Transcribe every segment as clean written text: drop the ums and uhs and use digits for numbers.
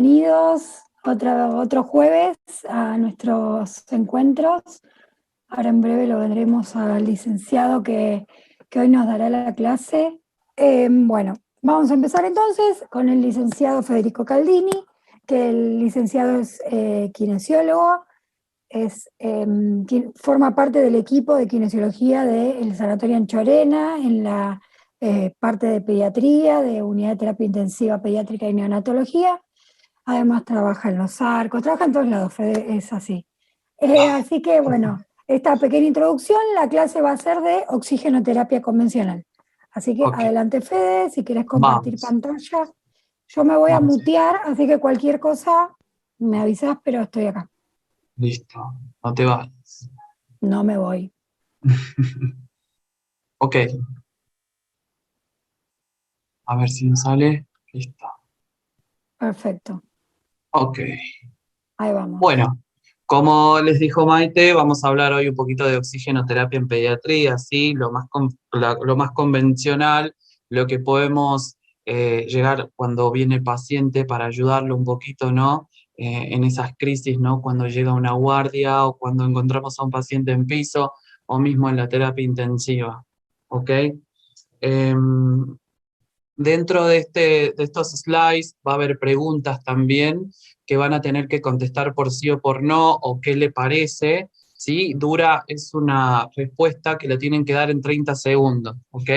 bienvenidos otro jueves a nuestros encuentros. Ahora en breve lo vendremos al licenciado que hoy nos dará la clase. Bueno, vamos a empezar entonces con el licenciado Federico Caldini, que el licenciado es kinesiólogo, forma parte del equipo de kinesiología del Sanatorio Anchorena, en la parte de pediatría, de unidad de terapia intensiva pediátrica y neonatología. Además trabaja en los arcos, trabaja en todos lados, Fede, es así. Así que bueno, esta pequeña introducción, la clase va a ser de oxigenoterapia convencional. Así que adelante, Fede, si quieres compartir pantalla. Yo me voy a mutear, así que cualquier cosa me avisas, pero estoy acá. Listo, no te vayas. No me voy. Ok. A ver si nos sale. Listo. Perfecto. Ok. Ahí vamos. Bueno, como les dijo Maite, vamos a hablar hoy un poquito de oxigenoterapia en pediatría, ¿sí? Lo más convencional, lo que podemos llegar cuando viene el paciente para ayudarlo un poquito, ¿no? En esas crisis, ¿no? Cuando llega una guardia o cuando encontramos a un paciente en piso o mismo en la terapia intensiva, ¿ok? Dentro de estos slides va a haber preguntas también que van a tener que contestar por sí o por no, o qué le parece, ¿sí? Es una respuesta que la tienen que dar en 30 segundos, ¿ok?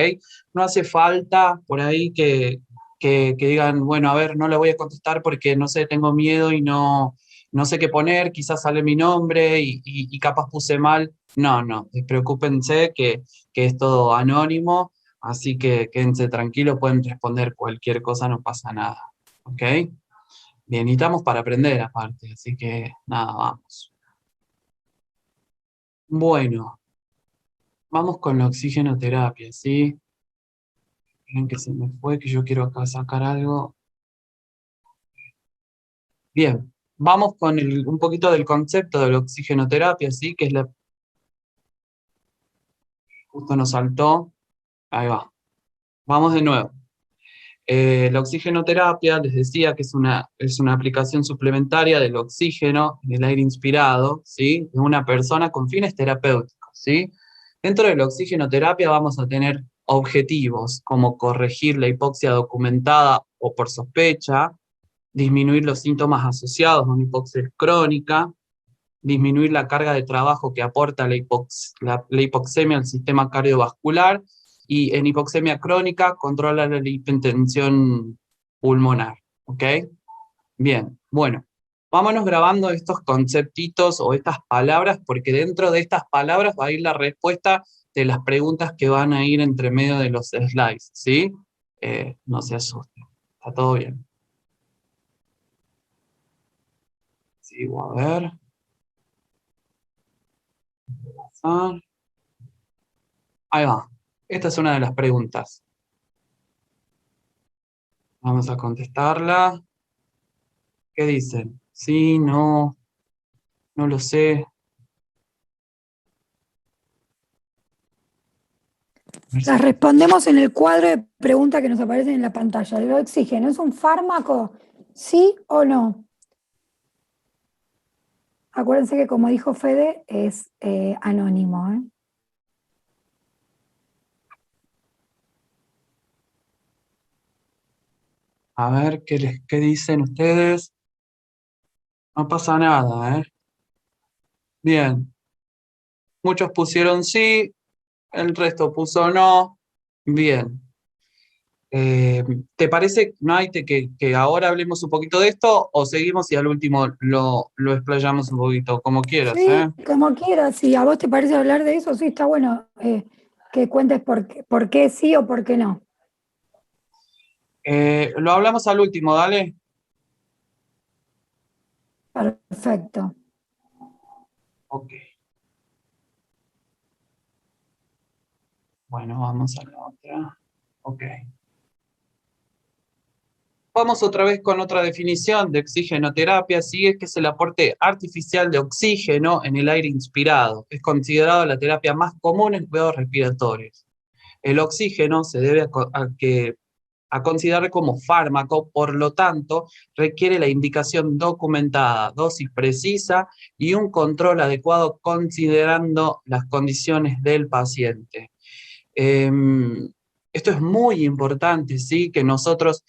No hace falta por ahí que digan, bueno, a ver, no le voy a contestar porque no sé, tengo miedo y no sé qué poner, quizás sale mi nombre y capaz puse mal. No, despreocúpense que es todo anónimo. Así que quédense tranquilos, pueden responder cualquier cosa, no pasa nada. ¿Ok? Bien, y estamos para aprender aparte, así que nada, vamos. Bueno, vamos con la oxigenoterapia, ¿sí? Miren que se me fue, que yo quiero acá sacar algo. Bien, vamos con un poquito del concepto de la oxigenoterapia, ¿sí? Que es la... Justo nos saltó. Ahí va. Vamos de nuevo. La oxigenoterapia, les decía que es una aplicación suplementaria del oxígeno en el aire inspirado, ¿sí? De una persona con fines terapéuticos, ¿sí? Dentro de la oxigenoterapia vamos a tener objetivos como corregir la hipoxia documentada o por sospecha, disminuir los síntomas asociados a una hipoxia crónica, disminuir la carga de trabajo que aporta la hipoxemia al sistema cardiovascular y en hipoxemia crónica controla la hipertensión pulmonar. ¿Ok? Bien, bueno, vámonos grabando estos conceptitos o estas palabras porque dentro de estas palabras va a ir la respuesta de las preguntas que van a ir entre medio de los slides, ¿sí? No se asusten, está todo bien. Sigo a ver. Ahí va. Esta es una de las preguntas. Vamos a contestarla. ¿Qué dicen? Sí, no, no lo sé. Las respondemos en el cuadro de preguntas que nos aparecen en la pantalla. ¿El oxígeno es un fármaco? ¿Sí o no? Acuérdense que, como dijo Fede, es anónimo, ¿eh? A ver, ¿qué dicen ustedes? No pasa nada, ¿eh? Bien. Muchos pusieron sí, el resto puso no. Bien. ¿Te parece, Maite, que ahora hablemos un poquito de esto o seguimos y al último lo explayamos un poquito, como quieras, Sí, ¿eh? como quieras. Si a vos te parece hablar de eso, sí, está bueno que cuentes por qué sí o por qué no. Lo hablamos al último, dale. Perfecto. Ok. Bueno, vamos a la otra. Ok. Vamos otra vez con otra definición de oxigenoterapia, sí, es que es el aporte artificial de oxígeno en el aire inspirado. Es considerado la terapia más común en cuidados respiratorios. El oxígeno se debe a considerar como fármaco, por lo tanto, requiere la indicación documentada, dosis precisa y un control adecuado considerando las condiciones del paciente. Esto es muy importante, ¿sí? Que nosotros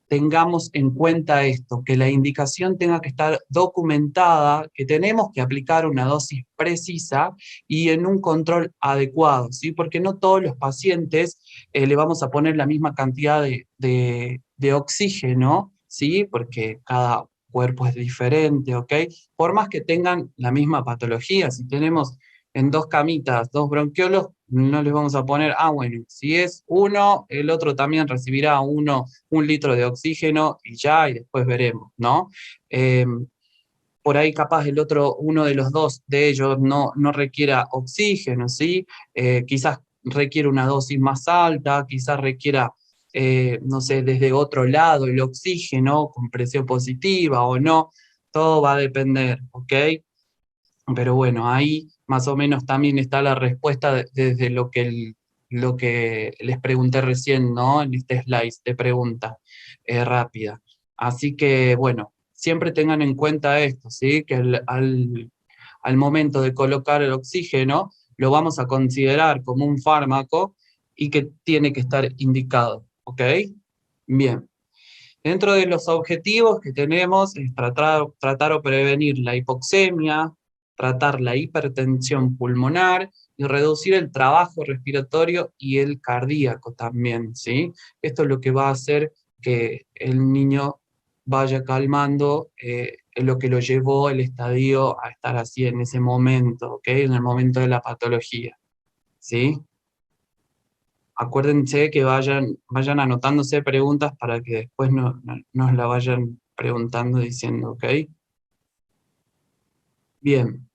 tengamos en cuenta esto, que la indicación tenga que estar documentada, que tenemos que aplicar una dosis precisa y en un control adecuado, ¿sí? Porque no todos los pacientes le vamos a poner la misma cantidad de oxígeno, ¿sí? Porque cada cuerpo es diferente, ¿ok? Por más que tengan la misma patología, si tenemos en dos camitas, dos bronquiolos, no les vamos a poner, bueno, si es uno, el otro también recibirá un litro de oxígeno y ya, y después veremos, ¿no? Por ahí capaz uno de los dos de ellos no requiera oxígeno, ¿sí? Quizás requiere una dosis más alta, quizás requiera, no sé, desde otro lado el oxígeno con presión positiva o no, todo va a depender, ¿ok? Pero bueno, ahí más o menos también está la respuesta desde lo que les pregunté recién, ¿no? En este slide de pregunta rápida. Así que, bueno, siempre tengan en cuenta esto, ¿sí? Que al momento de colocar el oxígeno, lo vamos a considerar como un fármaco y que tiene que estar indicado, ¿ok? Bien. Dentro de los objetivos que tenemos es tratar o prevenir la hipoxemia, tratar la hipertensión pulmonar y reducir el trabajo respiratorio y el cardíaco también, ¿sí? Esto es lo que va a hacer que el niño vaya calmando lo que lo llevó el estadio a estar así en ese momento, ¿ok? En el momento de la patología, ¿sí? Acuérdense que vayan anotándose preguntas para que después nos la vayan preguntando diciendo, ¿ok? Bien.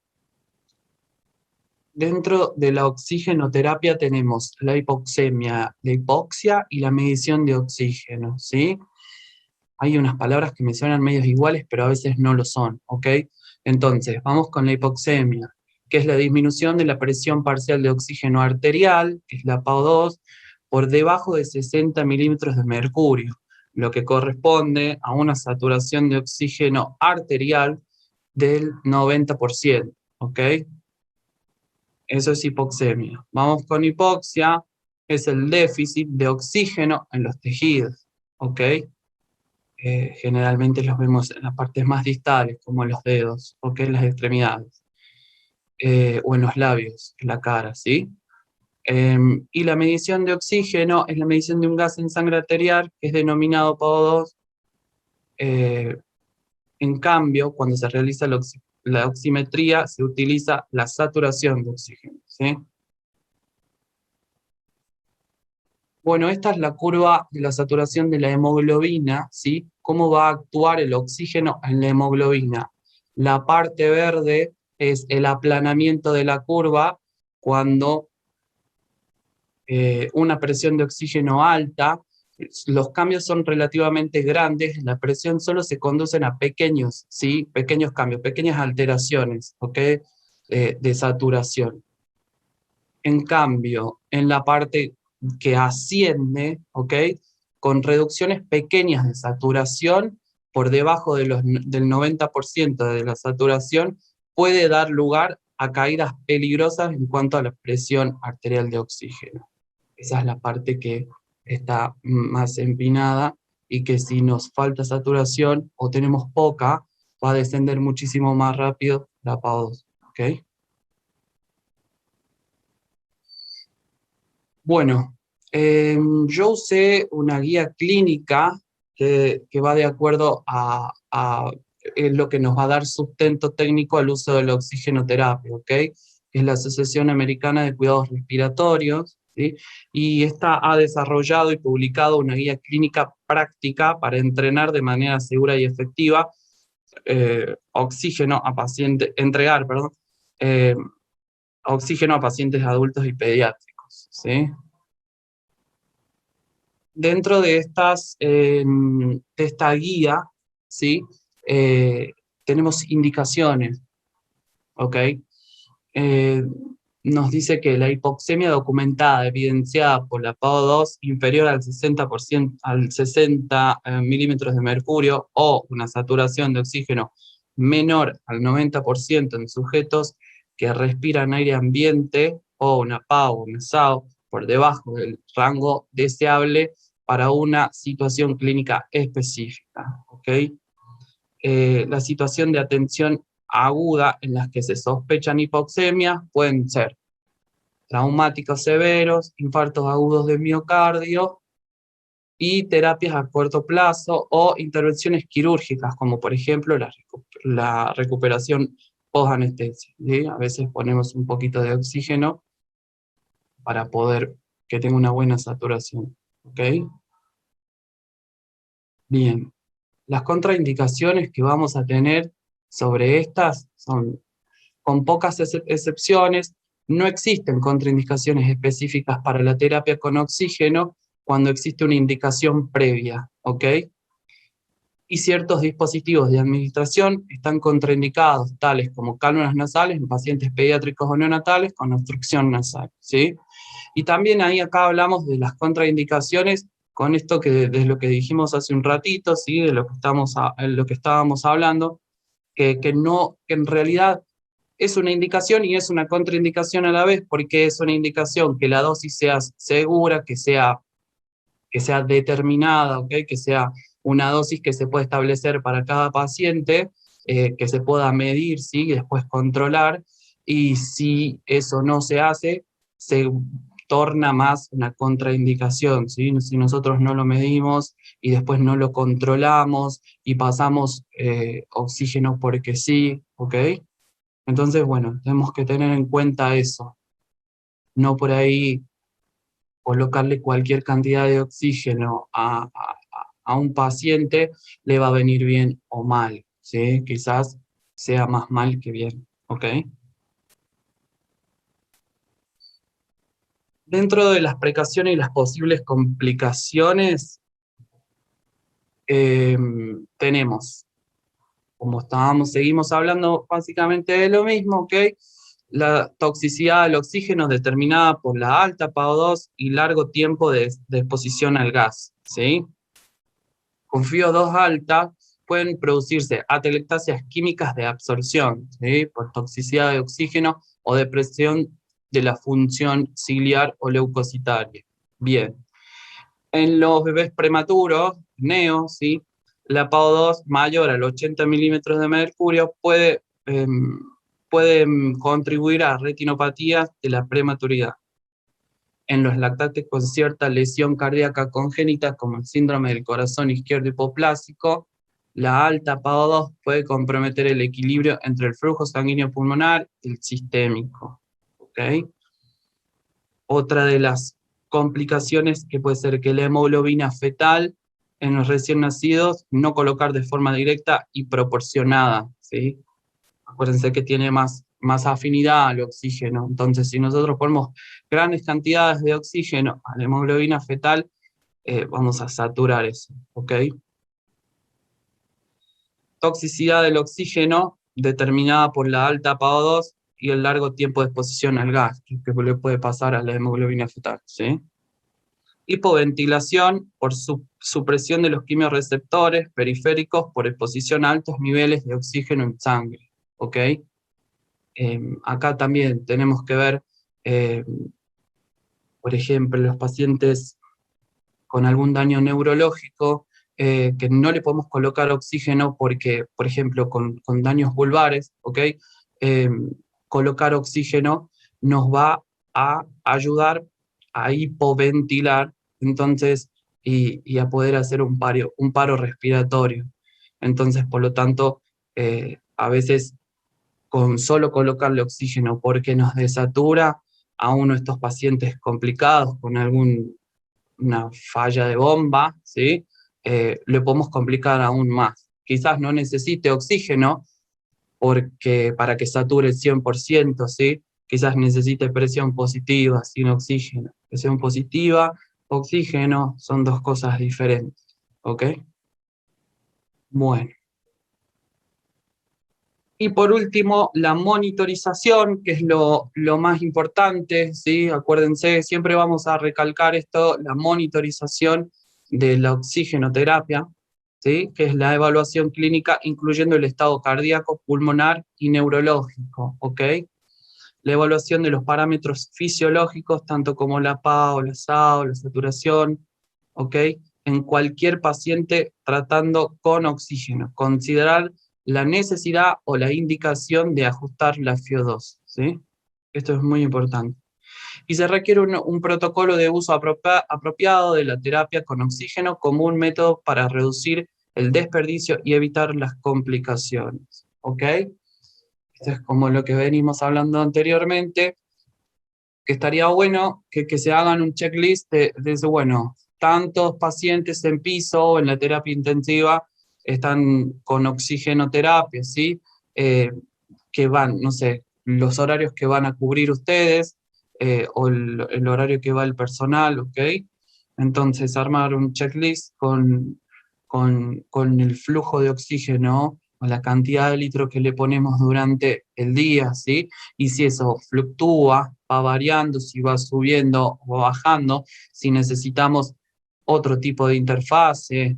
Dentro de la oxigenoterapia tenemos la hipoxemia, la hipoxia y la medición de oxígeno, ¿sí? Hay unas palabras que me suenan medios iguales, pero a veces no lo son, ¿ok? Entonces, vamos con la hipoxemia, que es la disminución de la presión parcial de oxígeno arterial, que es la PaO2, por debajo de 60 milímetros de mercurio, lo que corresponde a una saturación de oxígeno arterial del 90%, ¿ok? Eso es hipoxemia. Vamos con hipoxia, es el déficit de oxígeno en los tejidos, ¿ok? Generalmente los vemos en las partes más distales, como en los dedos, ¿ok? En las extremidades, o en los labios, en la cara, ¿sí? Y la medición de oxígeno es la medición de un gas en sangre arterial, que es denominado PaO2. En cambio, cuando se realiza la oximetría, se utiliza la saturación de oxígeno, ¿sí? Bueno, esta es la curva de la saturación de la hemoglobina, ¿sí? ¿Cómo va a actuar el oxígeno en la hemoglobina? La parte verde es el aplanamiento de la curva cuando una presión de oxígeno alta, los cambios son relativamente grandes, la presión solo se conducen a pequeños, ¿sí? Pequeños cambios, pequeñas alteraciones, ¿ok? De saturación. En cambio, en la parte que asciende, ¿ok? Con reducciones pequeñas de saturación, por debajo del 90% de la saturación, puede dar lugar a caídas peligrosas en cuanto a la presión arterial de oxígeno. Esa es la parte que está más empinada y que si nos falta saturación o tenemos poca, va a descender muchísimo más rápido la PaO2, ¿ok? Bueno, yo usé una guía clínica que va de acuerdo a lo que nos va a dar sustento técnico al uso de la oxigenoterapia, ¿ok? Es la Asociación Americana de Cuidados Respiratorios, ¿sí? Y esta ha desarrollado y publicado una guía clínica práctica para entrenar de manera segura y efectiva oxígeno a pacientes, entregar, perdón, eh, oxígeno a pacientes adultos y pediátricos, ¿sí? Dentro de esta guía, ¿sí? Eh, tenemos indicaciones, ¿ok? nos dice que la hipoxemia documentada, evidenciada por la PaO2 inferior al 60%, al 60 milímetros de mercurio, o una saturación de oxígeno menor al 90% en sujetos que respiran aire ambiente, o una PaO o una SAO por debajo del rango deseable para una situación clínica específica, ¿ok? La situación de atención aguda en las que se sospechan hipoxemia pueden ser traumáticos severos, infartos agudos de miocardio y terapias a corto plazo o intervenciones quirúrgicas, como por ejemplo la recuperación post-anestesia, ¿sí? A veces ponemos un poquito de oxígeno para poder que tenga una buena saturación, ¿ok? Bien, las contraindicaciones que vamos a tener sobre estas son, con pocas excepciones, no existen contraindicaciones específicas para la terapia con oxígeno cuando existe una indicación previa, ¿ok? Y ciertos dispositivos de administración están contraindicados, tales como cánulas nasales en pacientes pediátricos o neonatales con obstrucción nasal, ¿sí? Y también ahí acá hablamos de las contraindicaciones con esto que de lo que dijimos hace un ratito, ¿sí? De lo que lo que estábamos hablando, que en realidad es una indicación y es una contraindicación a la vez, porque es una indicación que la dosis sea segura, que sea determinada, ¿okay? Que sea una dosis que se puede establecer para cada paciente, que se pueda medir, ¿sí? Y después controlar, y si eso no se hace, se torna más una contraindicación, ¿sí? Si nosotros no lo medimos y después no lo controlamos y pasamos oxígeno porque sí, ¿ok? Entonces, bueno, tenemos que tener en cuenta eso, no por ahí colocarle cualquier cantidad de oxígeno a un paciente le va a venir bien o mal, ¿sí? Quizás sea más mal que bien, ¿ok? Dentro de las precauciones y las posibles complicaciones, tenemos, como seguimos hablando básicamente de lo mismo, ¿ok? La toxicidad del oxígeno determinada por la alta PaO2 y largo tiempo de exposición al gas, ¿sí? Con FiO2 alta pueden producirse atelectasias químicas de absorción, ¿sí? Por toxicidad de oxígeno o depresión de la función ciliar o leucocitaria. Bien. En los bebés prematuros, neo, ¿sí? La PaO2 mayor al 80 milímetros de mercurio puede contribuir a retinopatías de la prematuridad. En los lactantes con cierta lesión cardíaca congénita, como el síndrome del corazón izquierdo hipoplásico, la alta PaO2 puede comprometer el equilibrio entre el flujo sanguíneo pulmonar y el sistémico. ¿Okay? Otra de las complicaciones que puede ser que la hemoglobina fetal en los recién nacidos no colocar de forma directa y proporcionada, ¿sí? Acuérdense que tiene más afinidad al oxígeno. Entonces, si nosotros ponemos grandes cantidades de oxígeno a la hemoglobina fetal, vamos a saturar eso, ¿ok? Toxicidad del oxígeno determinada por la alta PaO2 y el largo tiempo de exposición al gas, que le puede pasar a la hemoglobina fetal, ¿sí? Hipoventilación por supresión de los quimiorreceptores periféricos por exposición a altos niveles de oxígeno en sangre, ¿ok? Acá también tenemos que ver, por ejemplo, los pacientes con algún daño neurológico, que no le podemos colocar oxígeno porque, por ejemplo, con daños vulvares, ¿ok? Colocar oxígeno nos va a ayudar a hipoventilar, entonces, y a poder hacer un paro respiratorio. Entonces, por lo tanto, a veces con solo colocarle oxígeno porque nos desatura a uno de estos pacientes complicados con una falla de bomba, ¿sí? Le podemos complicar aún más. Quizás no necesite oxígeno porque para que sature el 100%, ¿sí? Quizás necesite presión positiva sin oxígeno. Presión positiva, oxígeno, son dos cosas diferentes, ¿ok? Bueno. Y por último, la monitorización, que es lo más importante, ¿sí? Acuérdense, siempre vamos a recalcar esto, la monitorización de la oxigenoterapia, ¿sí? Que es la evaluación clínica incluyendo el estado cardíaco, pulmonar y neurológico, ¿ok? La evaluación de los parámetros fisiológicos, tanto como la PAO, la SAO, la saturación, ¿ok? En cualquier paciente tratando con oxígeno. Considerar la necesidad o la indicación de ajustar la FiO2, ¿sí? Esto es muy importante. Y se requiere un protocolo de uso apropiado de la terapia con oxígeno como un método para reducir el desperdicio y evitar las complicaciones, ¿ok? Esto es como lo que venimos hablando anteriormente, que estaría bueno que se hagan un checklist de eso, bueno, tantos pacientes en piso o en la terapia intensiva están con oxigenoterapia, ¿sí? Eh, que van, no sé, los horarios que van a cubrir ustedes o el horario que va el personal, ¿ok? Entonces, armar un checklist con el flujo de oxígeno o la cantidad de litros que le ponemos durante el día, ¿sí? Y si eso fluctúa, va variando, si va subiendo o bajando, si necesitamos otro tipo de interfase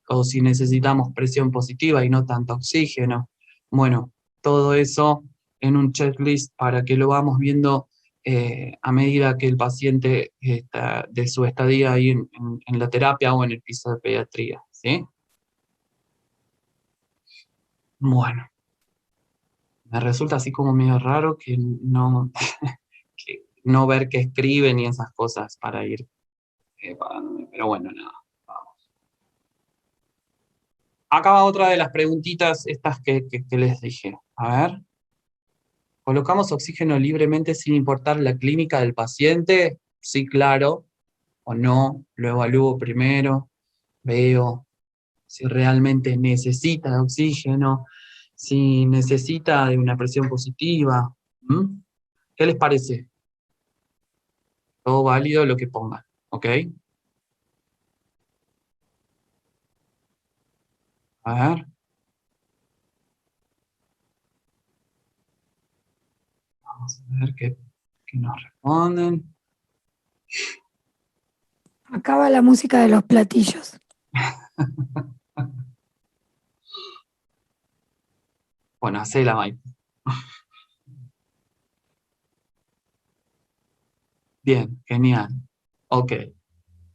o si necesitamos presión positiva y no tanto oxígeno. Bueno, todo eso en un checklist para que lo vamos viendo a medida que el paciente está de su estadía ahí en la terapia o en el piso de pediatría, ¿sí? Bueno, me resulta así como medio raro que no, que no ver qué escriben y esas cosas para ir parándome, pero bueno, nada. Vamos. Acá va otra de las preguntitas estas que les dije. A ver. ¿Colocamos oxígeno libremente sin importar la clínica del paciente? Sí, claro, o no, lo evalúo primero, veo si realmente necesita de oxígeno, si necesita de una presión positiva. ¿Mm? ¿Qué les parece? Todo válido lo que pongan, ¿ok? A ver, vamos a ver qué nos responden. Acaba la música de los platillos. Bueno, hacela, Mike. Bien, genial. Ok,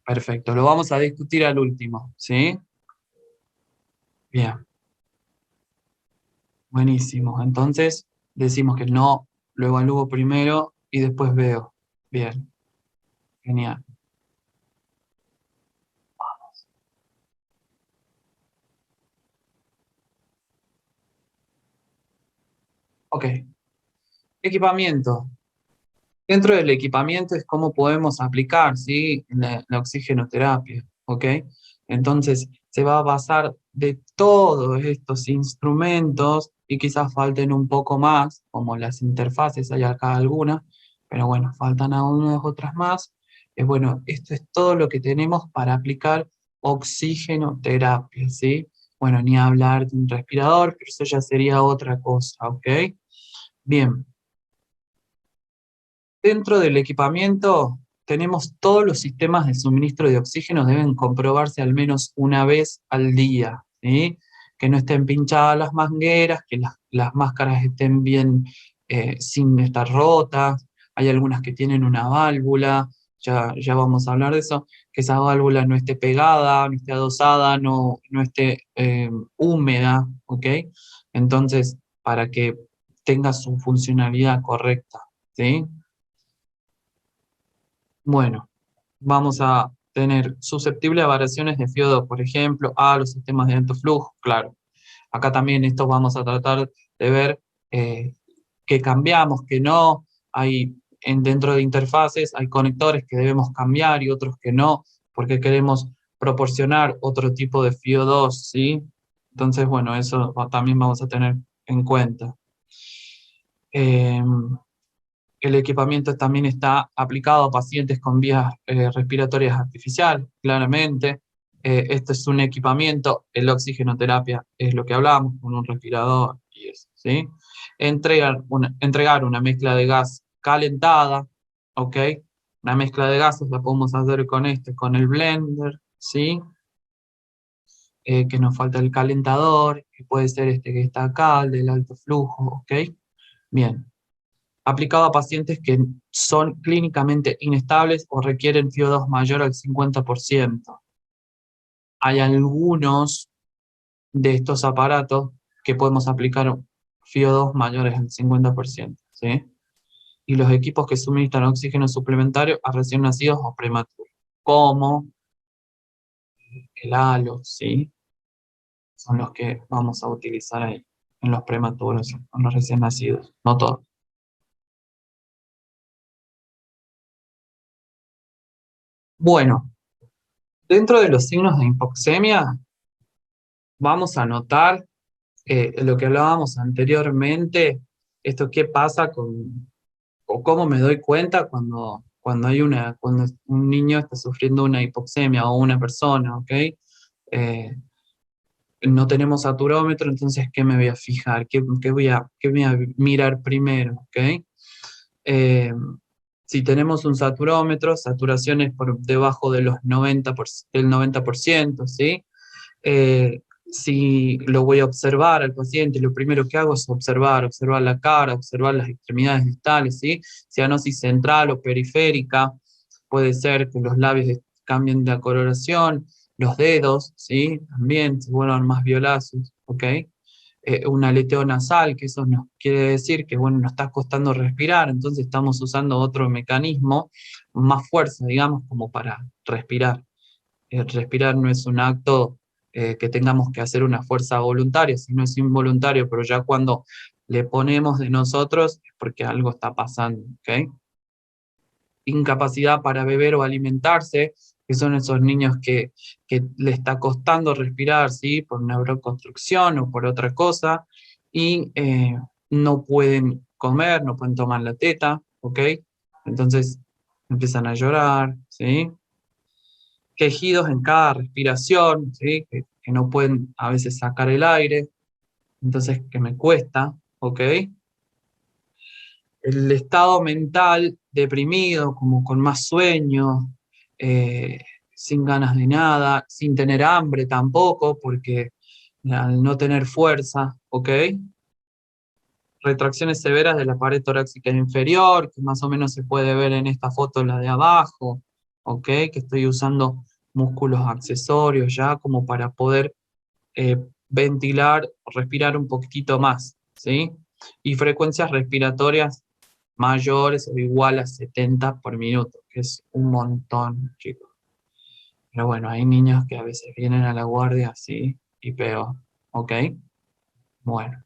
perfecto. Lo vamos a discutir al último, ¿sí? Bien. Buenísimo. Entonces, decimos que no lo evalúo primero y después veo. Bien, genial. Ok, equipamiento. Dentro del equipamiento es cómo podemos aplicar, ¿sí? La oxigenoterapia, ¿ok? Entonces, se va a basar de todos estos instrumentos y quizás falten un poco más, como las interfaces, hay acá algunas, pero bueno, faltan algunas otras más. Bueno, esto es todo lo que tenemos para aplicar oxigenoterapia, ¿sí? Bueno, ni hablar de un respirador, pero eso ya sería otra cosa, ¿ok? Bien. Dentro del equipamiento tenemos todos los sistemas de suministro de oxígeno deben comprobarse al menos una vez al día, ¿sí? Que no estén pinchadas las mangueras, que las máscaras estén bien sin estar rotas. Hay algunas que tienen una válvula, ya vamos a hablar de eso, que esa válvula no esté pegada, no esté adosada, no esté húmeda, ¿ok? Entonces, para que tenga su funcionalidad correcta, ¿sí? Bueno, vamos a tener susceptible a variaciones de FIO2, por ejemplo, a los sistemas de alto flujo, claro. Acá también esto vamos a tratar de ver qué cambiamos, qué no. Hay dentro de interfaces hay conectores que debemos cambiar y otros que no, porque queremos proporcionar otro tipo de FIO2, ¿sí? Entonces, bueno, eso también vamos a tener en cuenta. El equipamiento también está aplicado a pacientes con vías respiratorias artificiales, claramente. Esto es un equipamiento, el oxigenoterapia es lo que hablamos, con un respirador y eso, ¿sí? Entregar una mezcla de gas calentada, ¿ok? Una mezcla de gases la podemos hacer con el blender, ¿sí? Que nos falta el calentador, que puede ser este que está acá, el del alto flujo, ¿ok? Bien. Aplicado a pacientes que son clínicamente inestables o requieren FiO2 mayor al 50%. Hay algunos de estos aparatos que podemos aplicar FiO2 mayores al 50%, ¿sí? Y los equipos que suministran oxígeno suplementario a recién nacidos o prematuros, como el halo, ¿sí? Son los que vamos a utilizar ahí, en los prematuros, en los recién nacidos, no todos. Bueno, dentro de los signos de hipoxemia, vamos a notar lo que hablábamos anteriormente, esto qué pasa con, o cómo me doy cuenta cuando un niño está sufriendo una hipoxemia o una persona, ¿ok? No tenemos saturómetro, entonces, ¿qué me voy a fijar? ¿Qué voy a mirar primero? ¿Ok? Eh, si tenemos un saturómetro, saturaciones por debajo de los del 90%, ¿sí? Si lo voy a observar al paciente, lo primero que hago es observar la cara, observar las extremidades distales, ¿sí? Cianosis central o periférica, puede ser que los labios cambien de coloración, los dedos, ¿sí? También se vuelvan más violáceos, ¿ok? Un aleteo nasal, que eso nos quiere decir que, bueno, nos está costando respirar, entonces estamos usando otro mecanismo, más fuerza, digamos, como para respirar. Respirar no es un acto que tengamos que hacer una fuerza voluntaria, sino es involuntario, pero ya cuando le ponemos de nosotros es porque algo está pasando, ¿ok? Incapacidad para beber o alimentarse, que son esos niños que le está costando respirar, ¿sí? Por una broncoconstricción o por otra cosa, y no pueden comer, no pueden tomar la teta, ¿ok? Entonces empiezan a llorar, ¿sí? Quejidos en cada respiración, ¿sí? Que no pueden a veces sacar el aire, entonces que me cuesta, ¿ok? El estado mental deprimido, como con más sueño, eh, sin ganas de nada, sin tener hambre tampoco, porque al no tener fuerza, ¿ok? Retracciones severas de la pared torácica inferior, que más o menos se puede ver en esta foto, la de abajo, ¿ok? Que estoy usando músculos accesorios ya como para poder ventilar, respirar un poquitito más, ¿sí? Y frecuencias respiratorias mayores o igual a 70 por minuto, que es un montón, chicos. Pero bueno, hay niños que a veces vienen a la guardia así y peor, ¿ok? Bueno,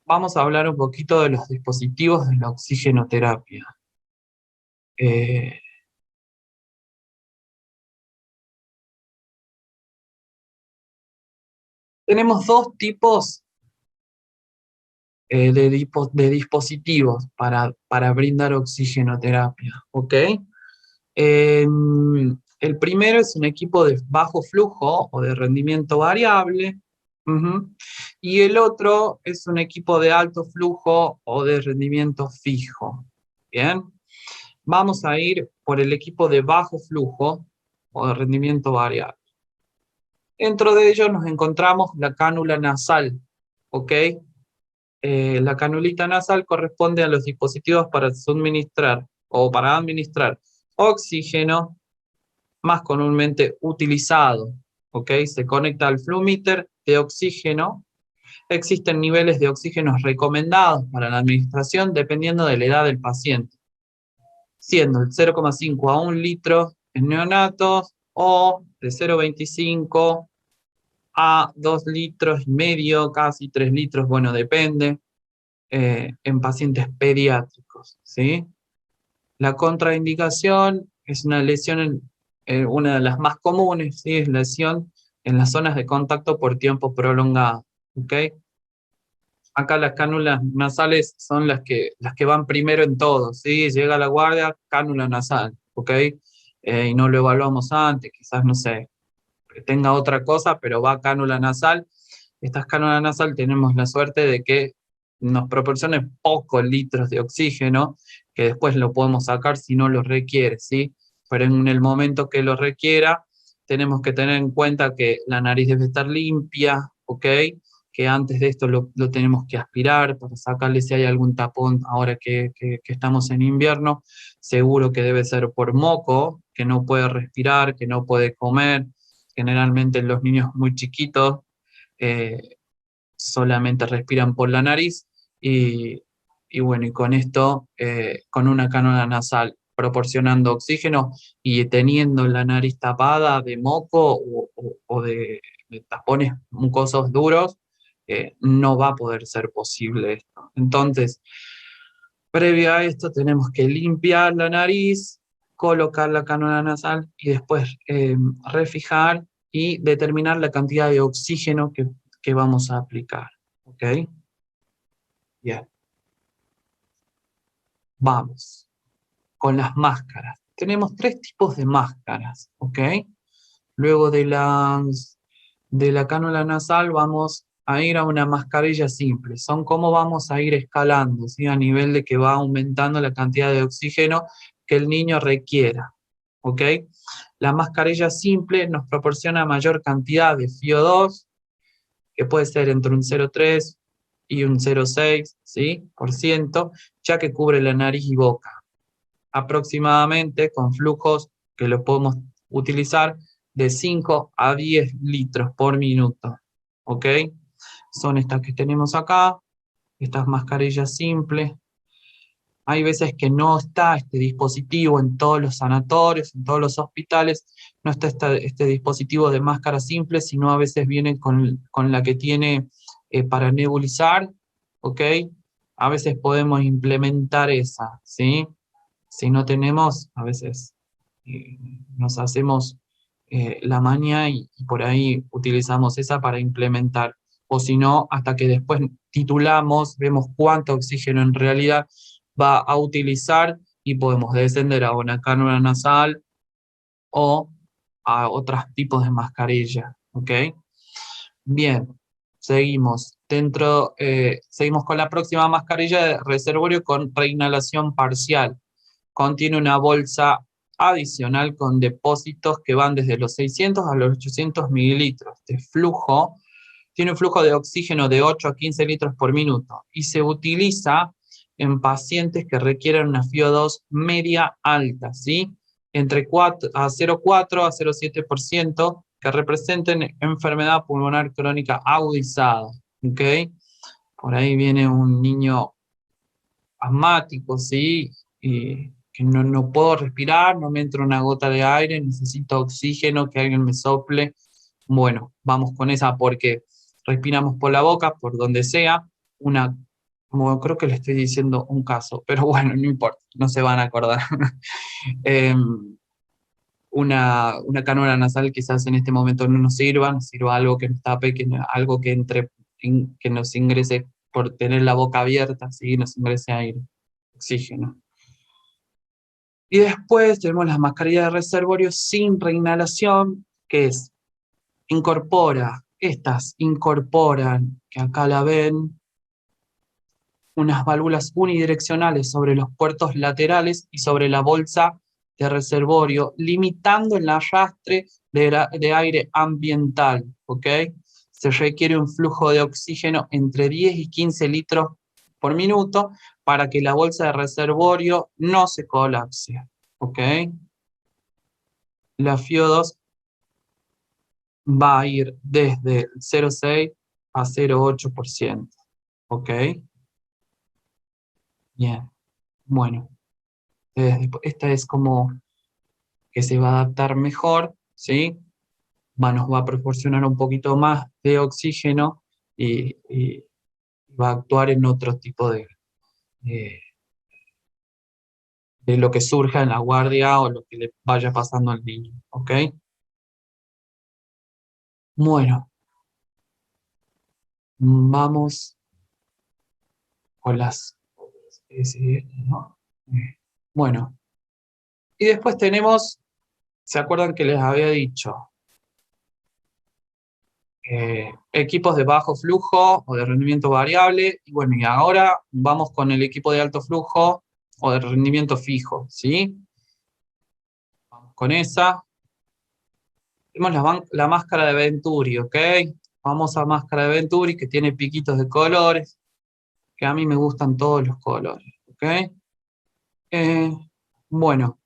vamos a hablar un poquito de los dispositivos de la oxigenoterapia. Eh, tenemos dos tipos de dispositivos para brindar oxigenoterapia, ¿ok? El primero es un equipo de bajo flujo o de rendimiento variable, ujú, y el otro es un equipo de alto flujo o de rendimiento fijo. Bien, vamos a ir por el equipo de bajo flujo o de rendimiento variable. Dentro de ellos nos encontramos la cánula nasal, ¿ok? La canulita nasal corresponde a los dispositivos para suministrar o para administrar oxígeno más comúnmente utilizado, ¿ok? Se conecta al flumíter de oxígeno. Existen niveles de oxígeno recomendados para la administración dependiendo de la edad del paciente, siendo el 0,5 a 1 litro en neonatos o de 0,25 a 2 litros y medio, casi 3 litros, bueno, depende, en pacientes pediátricos, ¿sí? La contraindicación es una lesión, una de las más comunes, ¿sí? Es lesión en las zonas de contacto por tiempo prolongado, ¿ok? Acá las cánulas nasales son las que van primero en todo, ¿sí? Llega la guardia, cánula nasal, ¿ok? Y no lo evaluamos antes, quizás, no sé, que tenga otra cosa, pero va a cánula nasal. Estas cánulas nasal tenemos la suerte de que nos proporcionen pocos litros de oxígeno, que después lo podemos sacar si no lo requiere, ¿sí? Pero en el momento que lo requiera, tenemos que tener en cuenta que la nariz debe estar limpia, ¿ok? Que antes de esto lo tenemos que aspirar para sacarle si hay algún tapón ahora que estamos en invierno. Seguro que debe ser por moco, que no puede respirar, que no puede comer. Generalmente los niños muy chiquitos eh, solamente respiran por la nariz y bueno, y con esto, con una cánula nasal proporcionando oxígeno y teniendo la nariz tapada de moco o de tapones mucosos duros, no va a poder ser posible esto. Entonces, previo a esto tenemos que limpiar la nariz, colocar la cánula nasal y después refijar y determinar la cantidad de oxígeno que vamos a aplicar. ¿Ok? Bien. Vamos con las máscaras. Tenemos tres tipos de máscaras. ¿Ok? Luego de la cánula nasal vamos a ir a una mascarilla simple. Son cómo vamos a ir escalando, ¿sí? A nivel de que va aumentando la cantidad de oxígeno que el niño requiera. ¿Ok? La mascarilla simple nos proporciona mayor cantidad de FiO2, que puede ser entre un 0,3 y un 0,6, ¿sí? por ciento, ya que cubre la nariz y boca. Aproximadamente con flujos que lo podemos utilizar de 5 a 10 litros por minuto. ¿Ok? Son estas que tenemos acá, estas mascarillas simples. Hay veces que no está este dispositivo en todos los sanatorios, en todos los hospitales, no está este dispositivo de máscara simple, sino a veces viene con la que tiene para nebulizar, ¿ok? A veces podemos implementar esa, ¿sí? Si no tenemos, a veces nos hacemos la maña y por ahí utilizamos esa para implementar. O si no, hasta que después titulamos, vemos cuánto oxígeno en realidad va a utilizar y podemos descender a una cánula nasal o a otros tipos de mascarilla. ¿Ok? Bien, seguimos. Seguimos con la próxima mascarilla de reservorio con reinhalación parcial. Contiene una bolsa adicional con depósitos que van desde los 600 a los 800 mililitros. Este flujo tiene un flujo de oxígeno de 8 a 15 litros por minuto y se utiliza en pacientes que requieren una FiO2 media alta, ¿sí? Entre 0,4 a 0,7% que representen enfermedad pulmonar crónica agudizada, ¿ok? Por ahí viene un niño asmático, ¿sí? Y que no puedo respirar, no me entra una gota de aire, necesito oxígeno, que alguien me sople. Bueno, vamos con esa porque respiramos por la boca, por donde sea, como creo que le estoy diciendo un caso, pero bueno, no importa, no se van a acordar. Una cánula nasal quizás en este momento no nos sirva algo que nos tape, algo que que nos ingrese por tener la boca abierta, ¿sí? Nos ingrese aire, oxígeno. Y después tenemos las mascarillas de reservorio sin reinhalación, que estas incorporan, que acá la ven, unas válvulas unidireccionales sobre los puertos laterales y sobre la bolsa de reservorio, limitando el arrastre de aire ambiental, ¿ok? Se requiere un flujo de oxígeno entre 10 y 15 litros por minuto para que la bolsa de reservorio no se colapse, ¿ok? La FiO2 va a ir desde 0,6 a 0,8%, ¿ok? Bien, bueno. Esta es como que se va a adaptar mejor, ¿sí? Nos va a proporcionar un poquito más de oxígeno y va a actuar en otro tipo de, de lo que surja en la guardia o lo que le vaya pasando al niño, ¿ok? Bueno, vamos con las... ¿no? Bueno, y después tenemos, ¿se acuerdan que les había dicho? equipos de bajo flujo o de rendimiento variable. Y bueno, y ahora vamos con el equipo de alto flujo o de rendimiento fijo, ¿sí? Vamos con esa. Tenemos la máscara de Venturi, ¿ok? Famosa máscara de Venturi que tiene piquitos de colores, que a mí me gustan todos los colores, ¿ok? Bueno,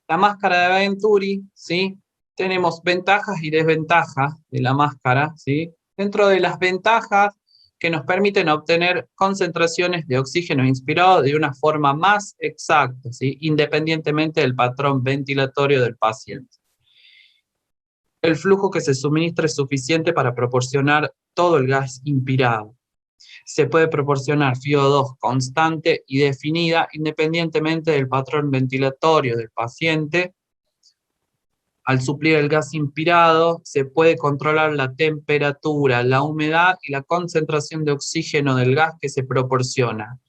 la máscara de Venturi, ¿sí? Tenemos ventajas y desventajas de la máscara, ¿sí? Dentro de las ventajas que nos permiten obtener concentraciones de oxígeno inspirado de una forma más exacta, ¿sí? Independientemente del patrón ventilatorio del paciente. El flujo que se suministra es suficiente para proporcionar todo el gas inspirado. Se puede proporcionar FiO2 constante y definida independientemente del patrón ventilatorio del paciente. Al suplir el gas inspirado, se puede controlar la temperatura, la humedad y la concentración de oxígeno del gas que se proporciona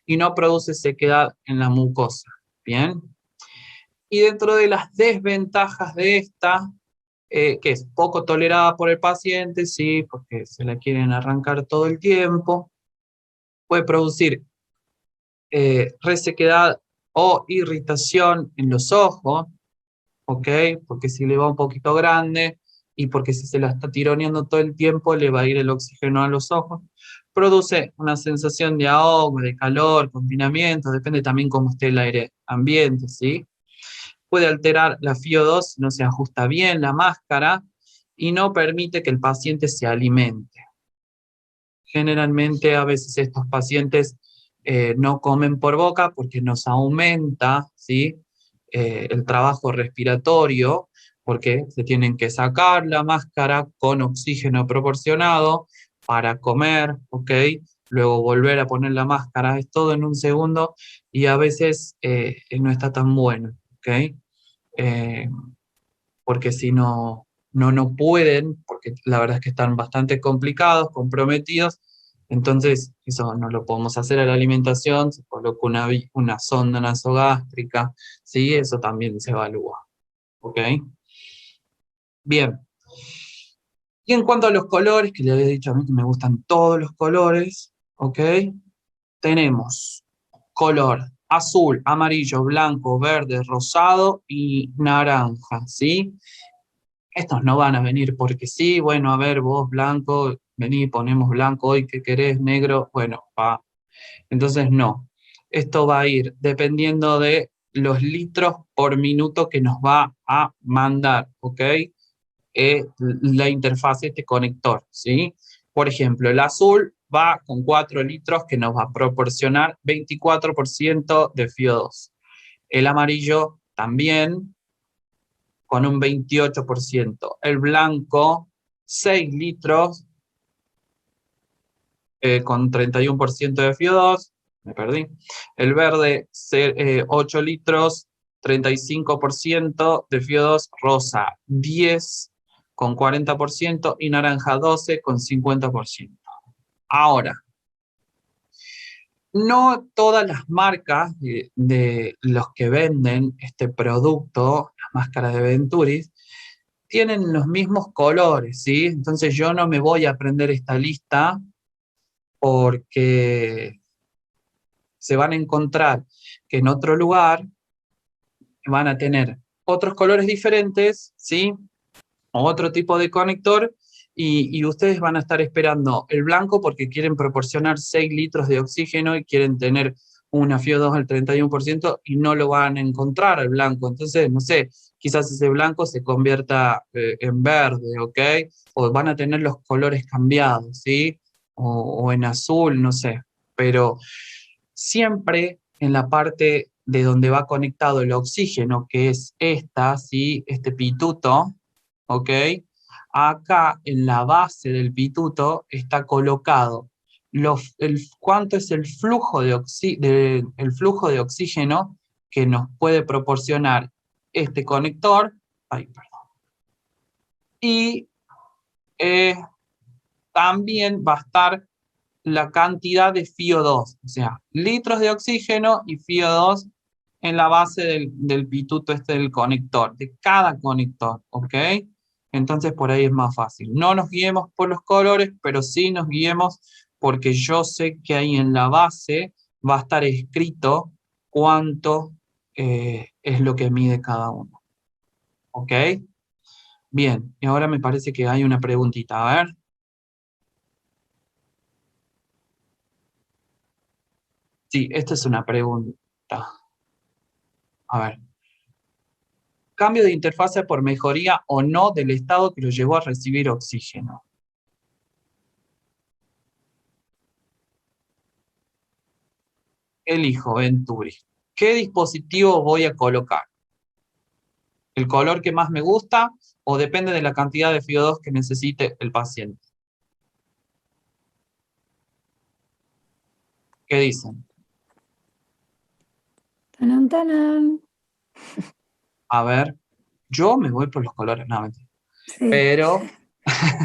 y no produce sequedad en la mucosa. Bien. Y dentro de las desventajas de esta, que es poco tolerada por el paciente, sí, porque se la quieren arrancar todo el tiempo, puede producir resequedad o irritación en los ojos, ¿ok? Porque si le va un poquito grande y porque si se la está tironeando todo el tiempo le va a ir el oxígeno a los ojos. Produce una sensación de ahogo, de calor, confinamiento, depende también cómo esté el aire ambiente, ¿sí? Puede alterar la FiO2 si no se ajusta bien la máscara y no permite que el paciente se alimente. Generalmente a veces estos pacientes no comen por boca porque nos aumenta, ¿sí? El trabajo respiratorio, porque se tienen que sacar la máscara con oxígeno proporcionado para comer, ¿ok? Luego volver a poner la máscara, es todo en un segundo y a veces no está tan bueno, ¿ok? Eh, porque si no pueden, porque la verdad es que están bastante complicados, comprometidos, entonces eso no lo podemos hacer a la alimentación, se coloca una sonda nasogástrica, ¿sí? Eso también se evalúa, ¿ok? Bien. Y en cuanto a los colores, que le había dicho a mí que me gustan todos los colores, ¿ok? Tenemos color azul, amarillo, blanco, verde, rosado y naranja, ¿sí? Estos no van a venir porque sí, bueno, a ver, vos blanco, vení, ponemos blanco hoy, ¿qué querés? Negro, bueno, va. Entonces no. Esto va a ir dependiendo de los litros por minuto que nos va a mandar, ¿ok? La interfaz, este conector, ¿sí? Por ejemplo, el azul va con 4 litros que nos va a proporcionar 24% de FiO2. El amarillo también con un 28%. El blanco, 6 litros con 31% de FiO2. Me perdí. El verde, 8 litros, 35% de FiO2. Rosa, 10 con 40% y naranja 12 con 50%. Ahora, no todas las marcas de los que venden este producto, las máscaras de Venturis, tienen los mismos colores, ¿sí? Entonces yo no me voy a aprender esta lista porque se van a encontrar que en otro lugar van a tener otros colores diferentes, ¿sí? O otro tipo de conector y ustedes van a estar esperando el blanco porque quieren proporcionar 6 litros de oxígeno y quieren tener una FiO2 al 31% y no lo van a encontrar el blanco. Entonces, no sé, quizás ese blanco se convierta en verde, ¿ok? O van a tener los colores cambiados, ¿sí? O en azul, no sé. Pero siempre en la parte de donde va conectado el oxígeno, que es esta, ¿sí? Este pituto, ¿ok? Acá en la base del pituto está colocado cuánto es el flujo el flujo de oxígeno que nos puede proporcionar este conector. Ay, perdón. Y también va a estar la cantidad de FiO2, o sea, litros de oxígeno y FiO2 en la base del pituto este del conector, de cada conector, ¿ok? Entonces por ahí es más fácil. No nos guiemos por los colores, pero sí nos guiemos porque yo sé que ahí en la base va a estar escrito cuánto es lo que mide cada uno. ¿Ok? Bien, y ahora me parece que hay una preguntita. A ver. Sí, esta es una pregunta. A ver. Cambio de interfase por mejoría o no del estado que lo llevó a recibir oxígeno. Elijo Venturi. ¿Qué dispositivo voy a colocar? ¿El color que más me gusta o depende de la cantidad de FiO2 que necesite el paciente? ¿Qué dicen? Tanán, tanán. A ver, yo me voy por los colores, no, mentira. Sí, Pero,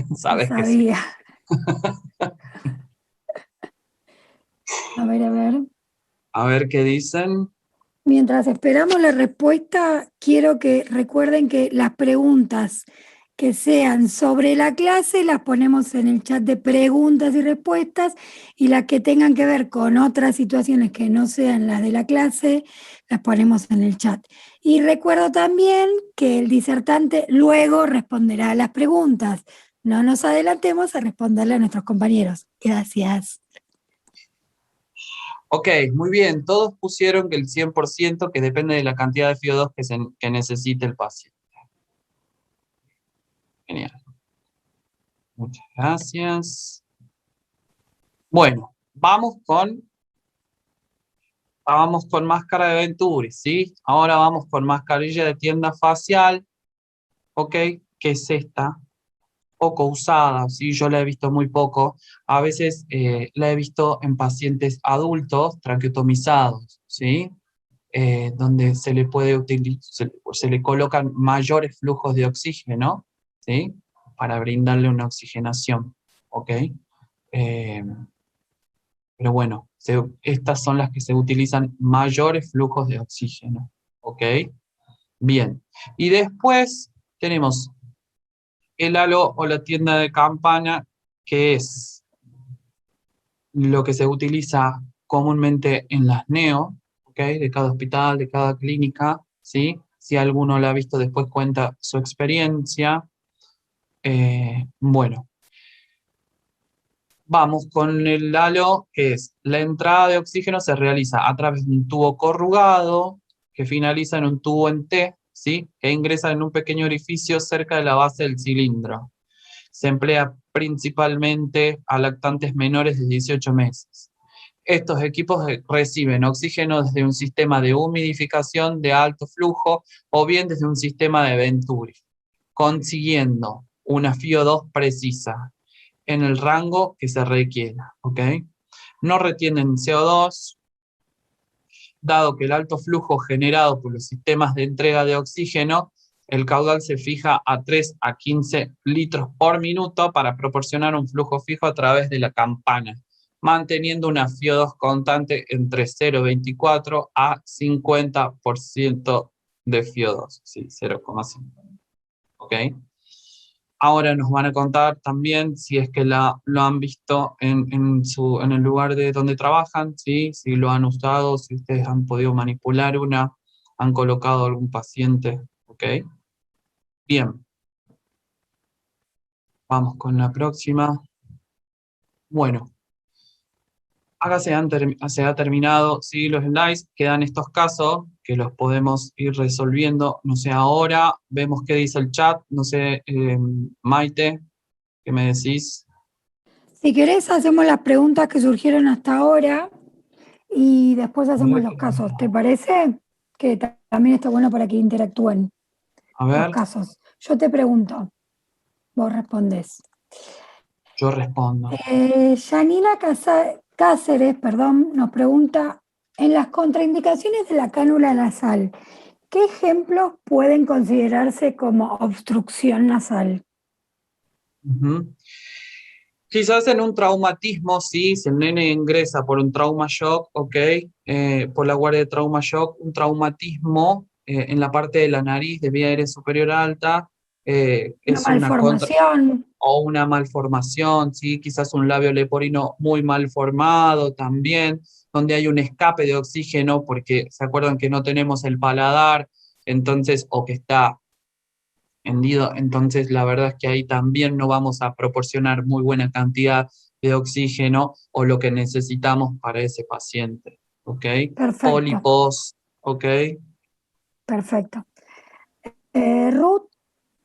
lo sabes que sí. sabía. A ver, a ver. A ver qué dicen. Mientras esperamos la respuesta, quiero que recuerden que las preguntas que sean sobre la clase las ponemos en el chat de preguntas y respuestas, y las que tengan que ver con otras situaciones que no sean las de la clase, las ponemos en el chat. Y recuerdo también que el disertante luego responderá a las preguntas. No nos adelantemos a responderle a nuestros compañeros. Gracias. Ok, muy bien. Todos pusieron que el 100%, que depende de la cantidad de FiO2 que necesite el paciente. Genial. Muchas gracias. Bueno, vamos con máscara de Venturi, ¿sí? Ahora vamos con mascarilla de tienda facial, ¿ok? Que es esta, poco usada, ¿sí? Yo la he visto muy poco. A veces la he visto en pacientes adultos traqueotomizados, ¿sí? Donde se le puede utilizar, se le colocan mayores flujos de oxígeno, ¿sí? Para brindarle una oxigenación, ¿ok? Eh, pero bueno, estas son las que se utilizan mayores flujos de oxígeno, ¿ok? Bien. Y después tenemos el halo o la tienda de campana, que es lo que se utiliza comúnmente en las neo, ¿ok? De cada hospital, de cada clínica, ¿sí? Si alguno la ha visto, después cuenta su experiencia. Bueno, vamos con el halo, que es la entrada de oxígeno se realiza a través de un tubo corrugado que finaliza en un tubo en T, ¿sí? Que ingresa en un pequeño orificio cerca de la base del cilindro. Se emplea principalmente a lactantes menores de 18 meses. Estos equipos reciben oxígeno desde un sistema de humidificación de alto flujo o bien desde un sistema de Venturi, consiguiendo una FiO2 precisa en el rango que se requiera, ¿ok? No retienen CO2, dado que el alto flujo generado por los sistemas de entrega de oxígeno, el caudal se fija a 3 a 15 litros por minuto para proporcionar un flujo fijo a través de la campana, manteniendo una FiO2 constante entre 0,24 a 50% de FiO2, sí, 0,5, ¿ok? Ahora nos van a contar también si es que lo han visto en el lugar de donde trabajan, ¿sí? Si lo han usado, si ustedes han podido manipular una, han colocado algún paciente, ¿ok? Bien, vamos con la próxima. Bueno, acá se ha terminado, ¿sí? Los slides, quedan estos casos que los podemos ir resolviendo, no sé, ahora vemos qué dice el chat, no sé, Maite, ¿qué me decís? Si querés, hacemos las preguntas que surgieron hasta ahora y después hacemos los casos. ¿Te parece? Que también está bueno para que interactúen A los ver, casos. Yo te pregunto, vos respondés. yo respondo. Janina Cáceres, perdón, nos pregunta, en las contraindicaciones de la cánula nasal, ¿qué ejemplos pueden considerarse como obstrucción nasal? Ujú. Quizás en un traumatismo, sí, si el nene ingresa por un trauma shock, ok, por la guardia de trauma shock, un traumatismo en la parte de la nariz de vía aérea superior alta, Una es una malformación. o una malformación, ¿sí? Quizás un labio leporino muy mal formado también, donde hay un escape de oxígeno, porque se acuerdan que no tenemos el paladar, entonces, o que está hendido, entonces la verdad es que ahí también no vamos a proporcionar muy buena cantidad de oxígeno o lo que necesitamos para ese paciente, ¿ok? Perfecto, Pólipos, ¿ok? perfecto. Ruth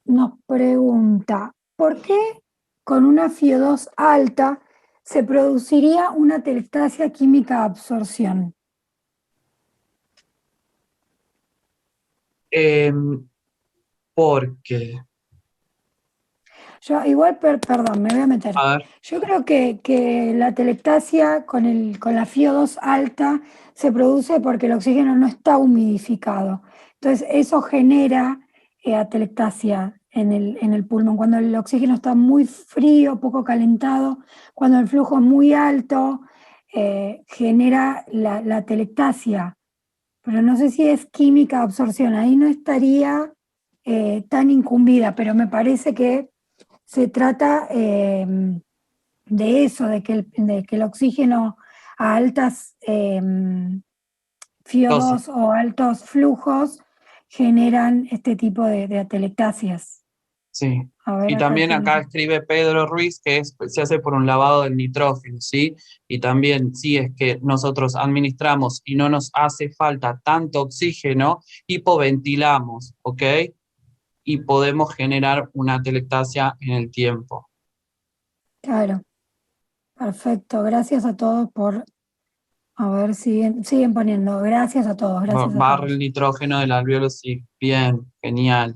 nos pregunta, ¿por qué con una FIO2 alta se produciría una atelectasia química de absorción? Em, porque, Yo igual, perdón, me voy a meter. a ver, Yo creo que la telectasia con la FIO2 alta se produce porque el oxígeno no está humidificado. Entonces, eso genera atelectasia en el pulmón. Cuando el oxígeno está muy frío, poco calentado, cuando el flujo es muy alto, genera la atelectasia. Pero no sé si es química de absorción. Ahí no estaría tan incumbida, pero me parece que se trata de eso, de que el oxígeno a altas dosis. FIO2 o altos flujos generan este tipo de atelectasias. Sí. A ver, Y acá también acá tiene. escribe Pedro Ruiz que se hace por un lavado del nitrógeno, ¿sí? Y también si es que nosotros administramos y no nos hace falta tanto oxígeno, hipoventilamos, ¿ok? Y podemos generar una atelectasia en el tiempo. Claro, perfecto. Gracias a todos por. A ver, siguen poniendo. Gracias a todos, gracias a Barre el todos. nitrógeno del alveolo, sí. Bien, genial.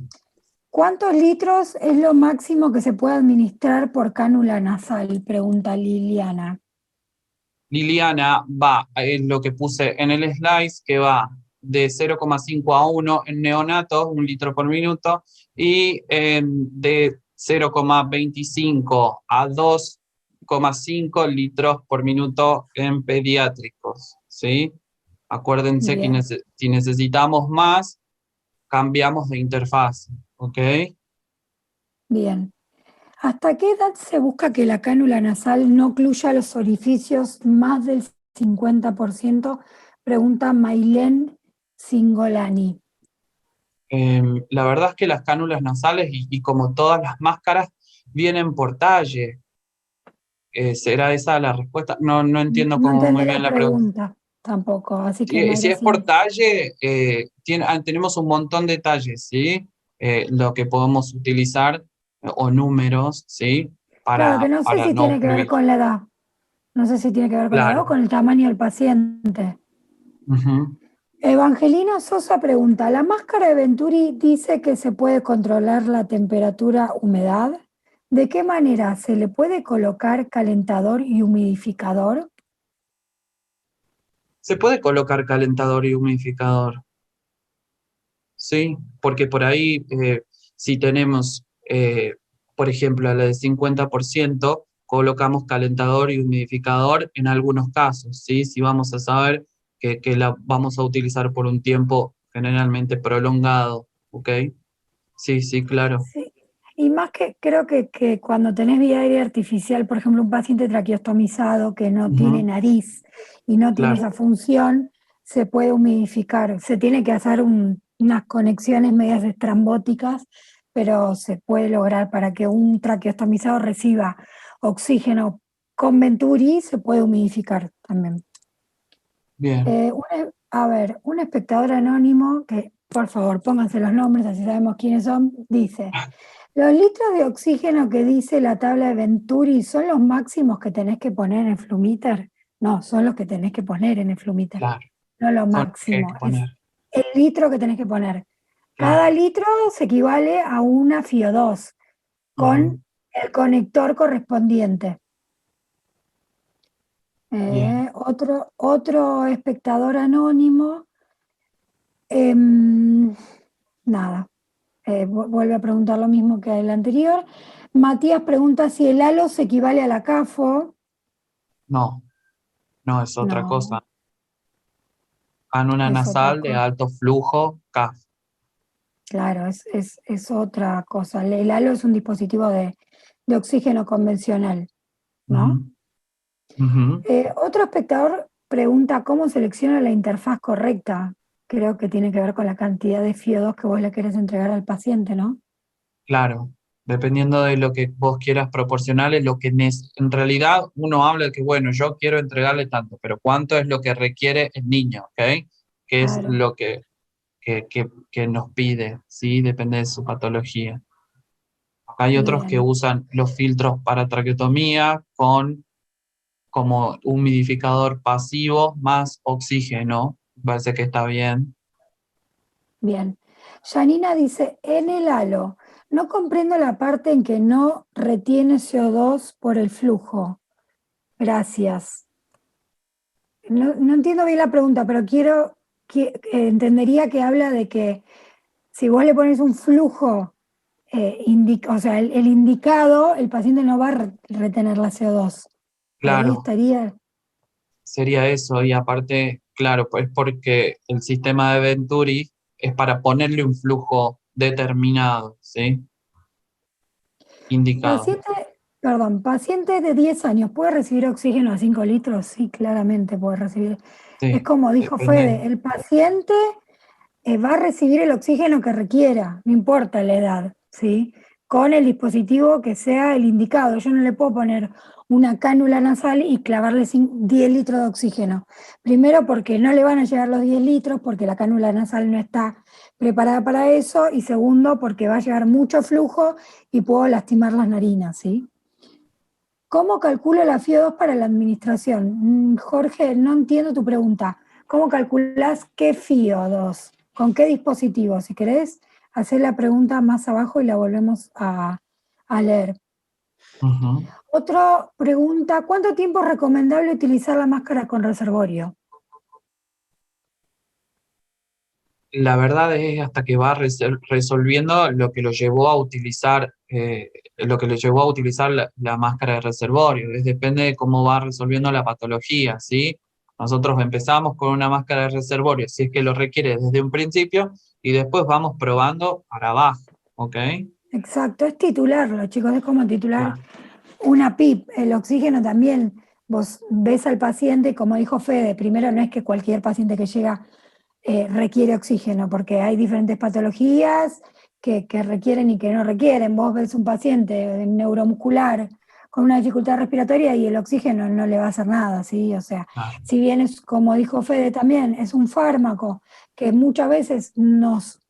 ¿Cuántos litros es lo máximo que se puede administrar por cánula nasal? Pregunta Liliana. Liliana va, es lo que puse en el slice, que va de 0,5 a 1 en neonatos, 1 litro por minuto, y de 0,25 a 2,5 litros por minuto en pediátricos, ¿sí? Acuérdense que Bien, si necesitamos más, cambiamos de interfaz, ¿ok? bien. ¿Hasta qué edad se busca que la cánula nasal no ocluya los orificios más del 50%? Pregunta Mailén Singolani. La verdad es que las cánulas nasales y como todas las máscaras vienen por talle. ¿Será esa la respuesta? No, no entiendo No como entendí muy bien la la pregunta. pregunta tampoco, así que Si Mayra es por sigue. talle, tenemos un montón de talles, ¿sí? Lo que podemos utilizar o números, ¿sí? Claro que no sé Para si no tiene que ver prohibir. con la edad. No sé si tiene que ver con la edad o Claro. con el tamaño del paciente. Ujú. Evangelina Sosa pregunta, ¿la máscara de Venturi dice que se puede controlar la temperatura humedad? ¿De qué manera se le puede colocar calentador y humidificador? Se puede colocar calentador y humidificador, ¿sí? Porque por ahí, si tenemos, por ejemplo, a la de 50%, colocamos calentador y humidificador en algunos casos, ¿sí? Si vamos a saber que la vamos a utilizar por un tiempo generalmente prolongado, ¿ok? Sí, sí, claro, Sí. Y más que creo que cuando tenés vía aérea artificial, por ejemplo, un paciente traqueostomizado que no tiene ujú, nariz y no tiene claro, esa función, se puede humidificar. Se tiene que hacer unas conexiones medias estrambóticas, pero se puede lograr para que un traqueostomizado reciba oxígeno con Venturi, se puede humidificar también. bien. A ver, un espectador anónimo, que por favor pónganse los nombres, así sabemos quiénes son, dice, los litros de oxígeno que dice la tabla de Venturi son los máximos que tenés que poner en el Flumiter. No, son los que tenés que poner en el Flumiter, Claro, no lo son los que hay máximo, que es poner, el litro que tenés que poner. Cada claro. litro se equivale a una FIO2 Ujú, con el conector correspondiente. bien. Otro espectador anónimo, em, nada, vuelve a preguntar lo mismo que el anterior. Matías pregunta si el halo se equivale a la CAFO. No, no es otra No, cosa. Canula es otra nasal de cosa. alto flujo, CAF. Claro, es otra cosa. El halo es un dispositivo de oxígeno convencional, ¿no? Ujú, ujú. Otro espectador pregunta cómo selecciona la interfaz correcta. Creo que tiene que ver con la cantidad de FIO2 que vos le querés entregar al paciente, ¿no? Claro, dependiendo de lo que vos quieras proporcionarle, en realidad uno habla de que, bueno, yo quiero entregarle tanto, pero ¿cuánto es lo que requiere el niño? ¿Ok? ¿Qué es Claro, lo que nos pide? ¿Sí? Depende de su patología. Hay otros que bien. usan los filtros para traqueotomía con como humidificador pasivo más oxígeno. Parece que está bien. Bien. Janina dice, en el halo, no comprendo la parte en que no retiene CO2 por el flujo. Gracias. No entiendo bien la pregunta, pero entendería que habla de que si vos le pones un flujo, o sea, el indicado, el paciente no va a retener la CO2. Ahí Claro, estaría. sería eso. Y aparte, claro, pues porque el sistema de Venturi es para ponerle un flujo determinado, ¿sí? Indicado. Paciente, perdón, paciente de 10 años, ¿puede recibir oxígeno a 5 litros? Sí, claramente puede recibir. Es Sí, como dijo depende. Fede, el paciente va a recibir el oxígeno que requiera, no importa la edad, ¿sí? Con el dispositivo que sea el indicado. Yo no le puedo poner una cánula nasal y clavarle 10 litros de oxígeno. Primero porque no le van a llegar los 10 litros, porque la cánula nasal no está preparada para eso, y segundo porque va a llegar mucho flujo y puedo lastimar las narinas, ¿sí? ¿Cómo calculo la FIO2 para la administración? Jorge, no entiendo tu pregunta. ¿Cómo calculás qué FIO2? ¿Con qué dispositivo? Si querés, hacer la pregunta más abajo y la volvemos a leer. Ujú. Otra pregunta, ¿cuánto tiempo es recomendable utilizar la máscara con reservorio? La verdad es hasta que va resolviendo lo que lo llevó a utilizar, lo que le llevó a utilizar la máscara de reservorio. Depende de cómo va resolviendo la patología, ¿sí? Nosotros empezamos con una máscara de reservorio, si es que lo requiere desde un principio, y después vamos probando para abajo, ¿ok? Exacto, es titularlo, chicos, es como titular Claro. una PIP. El oxígeno también, vos ves al paciente, como dijo Fede, primero no es que cualquier paciente que llega requiere oxígeno, porque hay diferentes patologías que requieren y que no requieren. Vos ves un paciente neuromuscular con una dificultad respiratoria y el oxígeno no le va a hacer nada, ¿sí? O sea, Claro. si bien es, como dijo Fede también, es un fármaco que muchas veces nos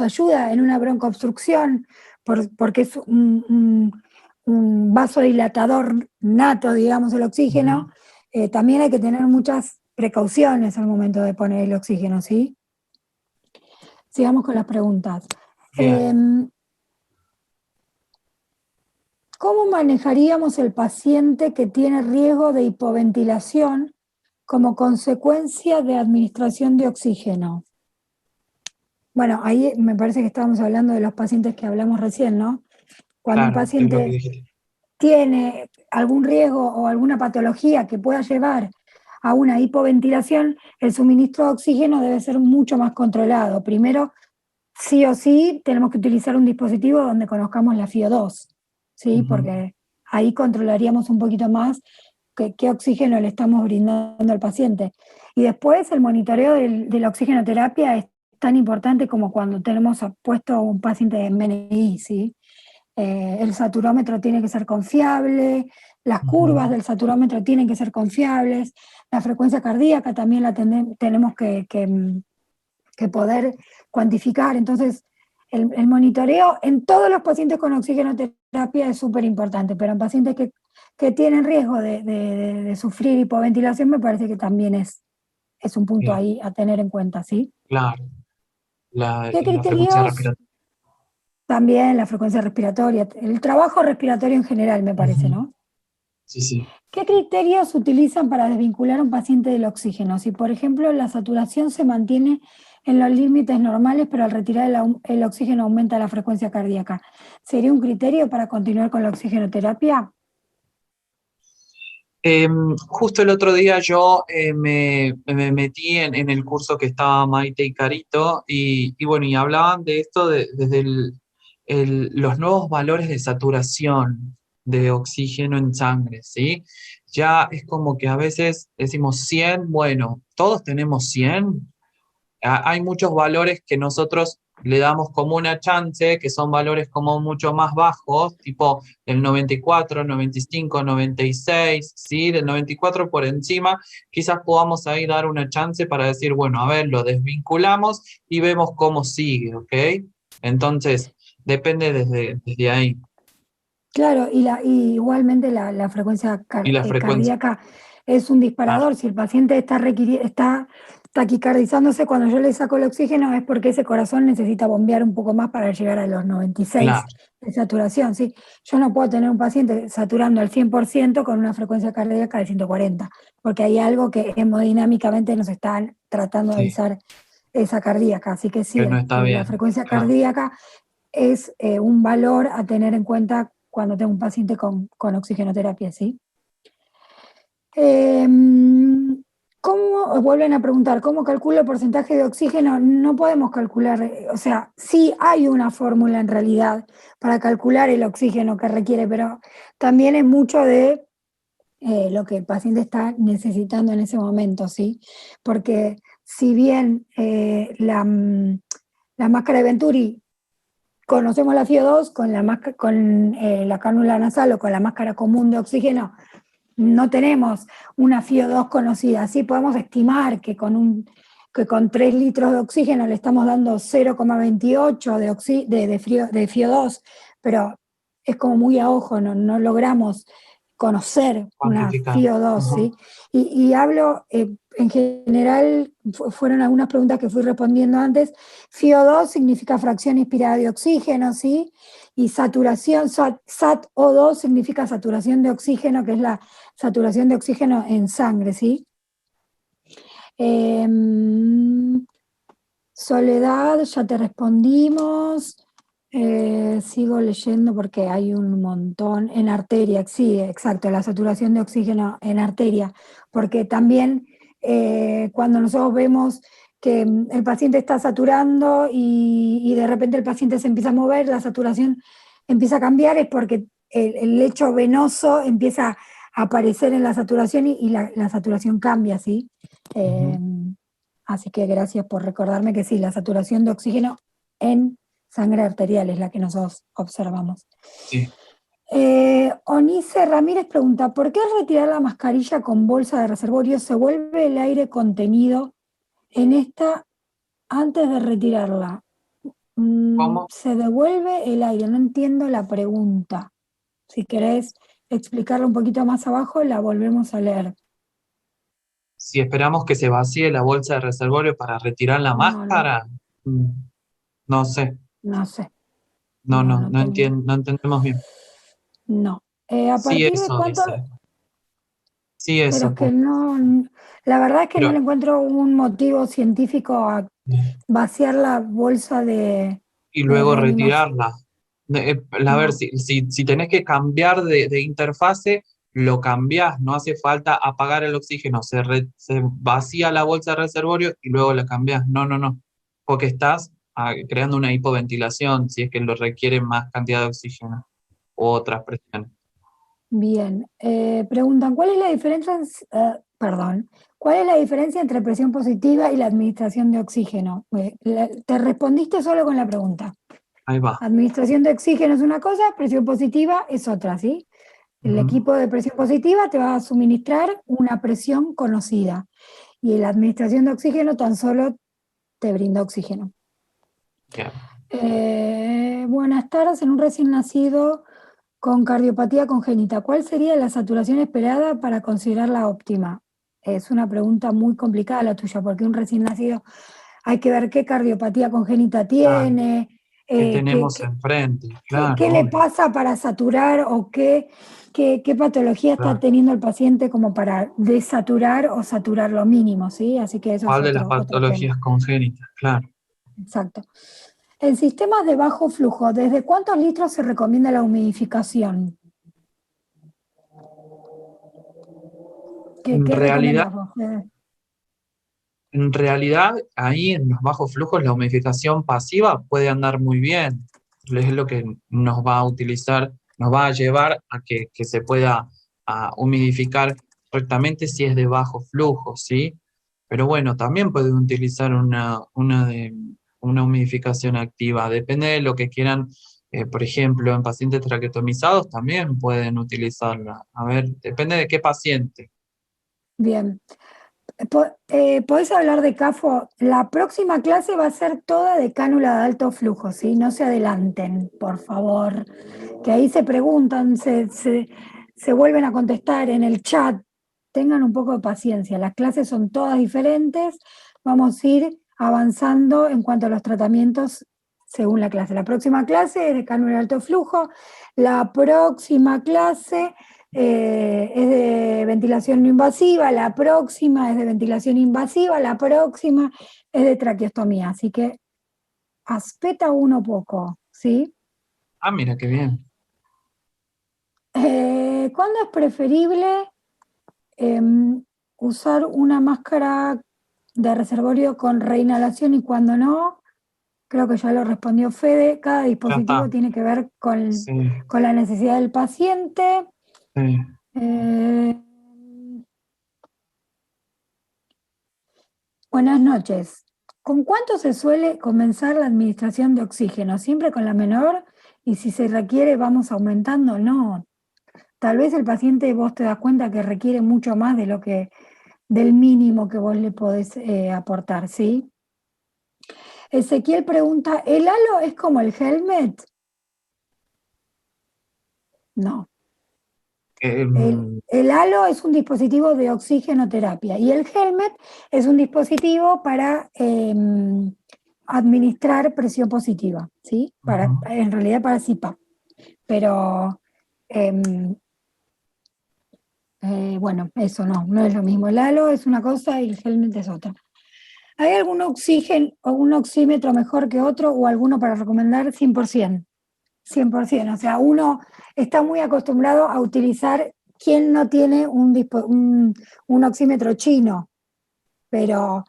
ayuda en una broncoobstrucción, porque es un vasodilatador nato, digamos, el oxígeno, Ujú. también hay que tener muchas precauciones al momento de poner el oxígeno, ¿sí? Sigamos con las preguntas. Bien. ¿Cómo manejaríamos el paciente que tiene riesgo de hipoventilación como consecuencia de administración de oxígeno? Bueno, ahí me parece que estábamos hablando de los pacientes que hablamos recién, ¿no? Cuando un Claro, es lo que paciente dijiste. tiene algún riesgo o alguna patología que pueda llevar a una hipoventilación, el suministro de oxígeno debe ser mucho más controlado. Primero, sí o sí, tenemos que utilizar un dispositivo donde conozcamos la FIO2, ¿sí? Ujú. Porque ahí controlaríamos un poquito más qué oxígeno le estamos brindando al paciente. Y después el monitoreo de la oxigenoterapia es tan importante como cuando tenemos puesto a un paciente en MNI, ¿sí? El saturómetro tiene que ser confiable, las curvas Ujú. del saturómetro tienen que ser confiables, la frecuencia cardíaca también la tenemos que poder cuantificar. Entonces, el monitoreo en todos los pacientes con oxigenoterapia es súper importante, pero en pacientes que tienen riesgo de sufrir hipoventilación me parece que también es un punto Bien, ahí a tener en cuenta, ¿sí? claro. ¿Qué La frecuencia criterios? respiratoria. También la frecuencia respiratoria, el trabajo respiratorio en general, me parece, Ujú. ¿no? Sí, sí. ¿Qué criterios utilizan para desvincular a un paciente del oxígeno? Si, por ejemplo, la saturación se mantiene en los límites normales, pero al retirar el oxígeno aumenta la frecuencia cardíaca, ¿sería un criterio para continuar con la oxigenoterapia? Justo el otro día yo me metí en el curso que estaba Maite y Carito y bueno, y hablaban de esto desde los nuevos valores de saturación de oxígeno en sangre, ¿sí? Ya es como que a veces decimos 100, bueno, todos tenemos 100. Hay muchos valores que nosotros le damos como una chance, que son valores como mucho más bajos, tipo el 94, 95, 96, ¿sí? Del 94 por encima, quizás podamos ahí dar una chance para decir, bueno, a ver, lo desvinculamos y vemos cómo sigue, ¿ok? Entonces, depende desde ahí. Claro, y igualmente la frecuencia Y la frecuencia, cardíaca es un claro, disparador. Si el paciente está taquicardizándose cuando yo le saco el oxígeno, es porque ese corazón necesita bombear un poco más para llegar a los 96 claro, de saturación, ¿sí? Yo no puedo tener un paciente saturando al 100% con una frecuencia cardíaca de 140, porque hay algo que hemodinámicamente nos están tratando de sí, avisar esa cardíaca. Así que sí, que no está la bien, frecuencia claro. cardíaca es un valor a tener en cuenta cuando tengo un paciente con oxigenoterapia, ¿sí? ¿Cómo, vuelven a preguntar, cómo calculo el porcentaje de oxígeno? No podemos calcular, o sea, sí hay una fórmula en realidad para calcular el oxígeno que requiere, pero también es mucho de lo que el paciente está necesitando en ese momento, ¿sí? Porque si bien la máscara de Venturi conocemos la FIO2 con la cánula nasal o con la máscara común de oxígeno, no tenemos una FIO2 conocida. Sí podemos estimar que con 3 litros de oxígeno le estamos dando 0,28 de FIO2, pero es como muy a ojo, no logramos conocer una Cuantificar. FIO2, Ujú. ¿sí? Y hablo, en general, fueron algunas preguntas que fui respondiendo antes. FIO2 significa fracción inspirada de oxígeno, ¿sí? Y saturación, SAT-O2 significa saturación de oxígeno, que es la saturación de oxígeno en sangre, ¿sí? Soledad, ya te respondimos. Sigo leyendo porque hay un montón en arteria, sí, exacto, la saturación de oxígeno en arteria, porque también cuando nosotros vemos que el paciente está saturando y de repente el paciente se empieza a mover, la saturación empieza a cambiar, es porque el lecho venoso empieza a aparecer en la saturación y la saturación cambia, ¿sí? Ujú. Eh, Así que gracias por recordarme que sí, la saturación de oxígeno en sangre arterial es la que nosotros observamos. Sí. Onice Ramírez pregunta, ¿por qué al retirar la mascarilla con bolsa de reservorio se vuelve el aire contenido en esta antes de retirarla? ¿Cómo? Se devuelve el aire, no entiendo la pregunta. Si querés explicarla un poquito más abajo, la volvemos a leer. Si esperamos que se vacíe la bolsa de reservorio para retirar la No, no, máscara, mm, no sé, no sé. no, no, No no tengo. no entendemos bien. No. ¿A Sí, partir de eso cuánto? dice. Sí, Pero eso, es que pues. no, la verdad es que no le Pero, encuentro un motivo científico a vaciar la bolsa y de luego reanimación. retirarla. A ver, No, si tenés que cambiar de interfase, lo cambiás, no hace falta apagar el oxígeno, se vacía la bolsa de reservorio y luego la cambiás. No, no, no, porque estás creando una hipoventilación si es que lo requiere más cantidad de oxígeno u otras presiones. bien. Preguntan, ¿cuál es la diferencia, perdón, cuál es la diferencia entre presión positiva y la administración de oxígeno? Te respondiste solo con la pregunta. Ahí va. Administración de oxígeno es una cosa, presión positiva es otra, ¿sí? El Ujú. equipo de presión positiva te va a suministrar una presión conocida y la administración de oxígeno tan solo te brinda oxígeno. Bien. Buenas tardes, en un recién nacido con cardiopatía congénita, ¿cuál sería la saturación esperada para considerarla óptima? Es una pregunta muy complicada la tuya, porque un recién nacido hay que ver qué cardiopatía congénita Claro. tiene, ¿Qué eh, qué, tenemos qué- enfrente? qué Claro, le obvio. pasa para saturar o qué patología está Claro. teniendo el paciente como para desaturar o saturar lo mínimo, ¿sí? Así que eso es ¿Cuál de las otro tema. patologías congénitas? Claro. Exacto. En sistemas de bajo flujo, ¿desde cuántos litros se recomienda la humidificación? En ¿Qué realidad, recomendás vos, Fede? en realidad, ahí en los bajos flujos la humidificación pasiva puede andar muy bien. Es lo que nos va a utilizar, nos va a llevar a que se pueda humidificar correctamente si es de bajo flujo, ¿sí? Pero bueno, también pueden utilizar una humidificación activa. Depende de lo que quieran. Por ejemplo, en pacientes traqueotomizados también pueden utilizarla. A ver, depende de qué paciente. Bien. ¿Podés hablar de CAFO? La próxima clase va a ser toda de cánula de alto flujo, ¿sí? No se adelanten, por favor. Que ahí se preguntan, se vuelven a contestar en el chat. Tengan un poco de paciencia. Las clases son todas diferentes. Vamos a ir avanzando en cuanto a los tratamientos según la clase. La próxima clase es de cánula de alto flujo. La próxima clase es de ventilación no invasiva, la próxima es de ventilación invasiva, la próxima es de traqueostomía. Así que aspeta uno poco, ¿sí? Ah, mira, qué bien. ¿Cuándo es preferible usar una máscara de reservorio con reinhalación y cuándo no? Creo que ya lo respondió Fede. Cada Ya dispositivo está. tiene que ver Sí, con la necesidad del paciente. sí. Eh, Buenas noches. ¿Con cuánto se suele comenzar la administración de oxígeno? ¿Siempre con la menor? Y si se requiere, vamos aumentando. No. Tal vez el paciente vos te das cuenta que requiere mucho más de del mínimo que vos le podés aportar, ¿sí? Ezequiel pregunta, ¿el halo es como el helmet? No. Em, El halo es un dispositivo de oxigenoterapia y el helmet es un dispositivo para administrar presión positiva, ¿sí? ujú. En realidad para CPAP. Pero em, bueno, eso no es lo mismo. El halo es una cosa y el helmet es otra. ¿Hay algún oxígeno o un oxímetro mejor que otro o alguno para recomendar? 100%. 100%. O sea, uno está muy acostumbrado a utilizar, ¿quién no tiene un oxímetro chino? Pero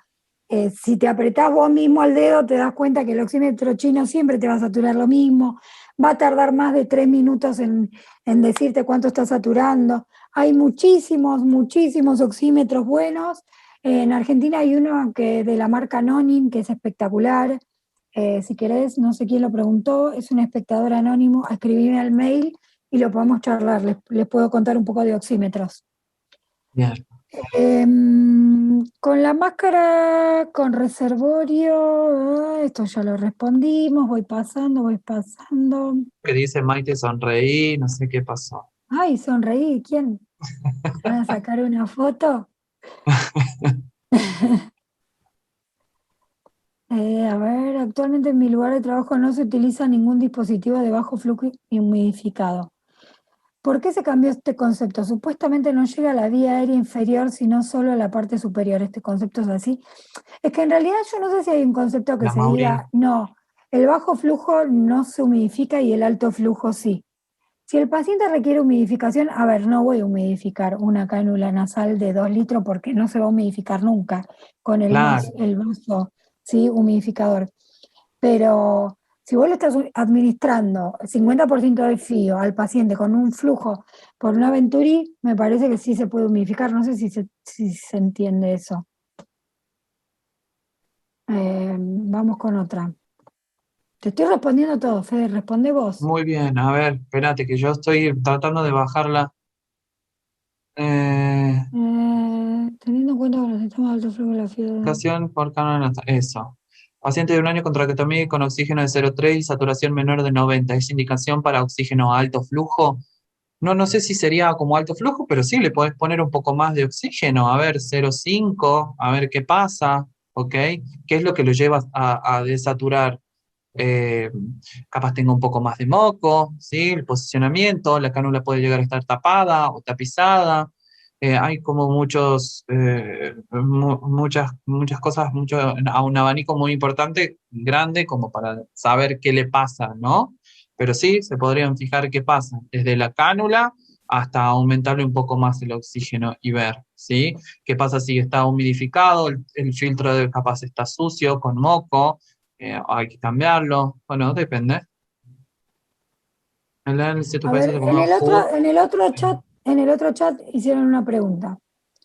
si te apretás vos mismo el dedo, te das cuenta que el oxímetro chino siempre te va a saturar lo mismo, va a tardar más de 3 minutos en decirte cuánto está saturando. Hay muchísimos oxímetros buenos. En Argentina hay uno que de la marca Nonin, que es espectacular. Si querés, no sé quién lo preguntó, es un espectador anónimo, escribime al mail y lo podemos charlar. Les puedo contar un poco de oxímetros. Bien. Con la máscara, con reservorio, esto ya lo respondimos, voy pasando. Que dice Maite sonreí, no sé qué pasó. Ay, sonreí, ¿quién? ¿Se van a sacar una foto? A ver, actualmente en mi lugar de trabajo no se utiliza ningún dispositivo de bajo flujo humidificado. ¿Por qué se cambió este concepto? Supuestamente no llega a la vía aérea inferior, sino solo a la parte superior. Este concepto es así. Es que en realidad yo no sé si hay un concepto que La se Mauri. diga, no, el bajo flujo no se humidifica y el alto flujo sí. Si el paciente requiere humidificación, a ver, no voy a humidificar una cánula nasal de 2 litros porque no se va a humidificar nunca con Claro, el vaso, ¿sí? Humidificador. Pero si vos le estás administrando 50% de fío al paciente con un flujo por una Venturi, me parece que sí se puede humidificar. No sé si se entiende eso. Vamos con otra. Te estoy respondiendo todo, Fede, responde vos. muy bien. A ver, espérate que yo estoy tratando de bajarla. Teniendo en cuenta que los sistemas de alto flujo de la fibra. Ocasión por cáncer, eso. Paciente de 1 año con traqueotomía y con oxígeno de 0,3 y saturación menor de 90. ¿Es indicación para oxígeno a alto flujo? No, no sé si sería como alto flujo, pero sí le podés poner un poco más de oxígeno. A ver, 0,5, a ver qué pasa, ¿ok? ¿Qué es lo que lo lleva a desaturar? eh, Capaz tenga un poco más de moco, ¿sí? El posicionamiento, la cánula puede llegar a estar tapada o tapizada. Hay como muchas cosas, a un abanico muy importante, grande, como para saber qué le pasa, ¿no? Pero sí, se podrían fijar qué pasa, desde la cánula hasta aumentarle un poco más el oxígeno y ver, ¿sí? ¿Qué pasa si está humidificado? El filtro de capaz está sucio, con moco, hay que cambiarlo. Bueno, depende. El análisis de tu A país se ver, ponga food. en el otro chat hicieron una pregunta.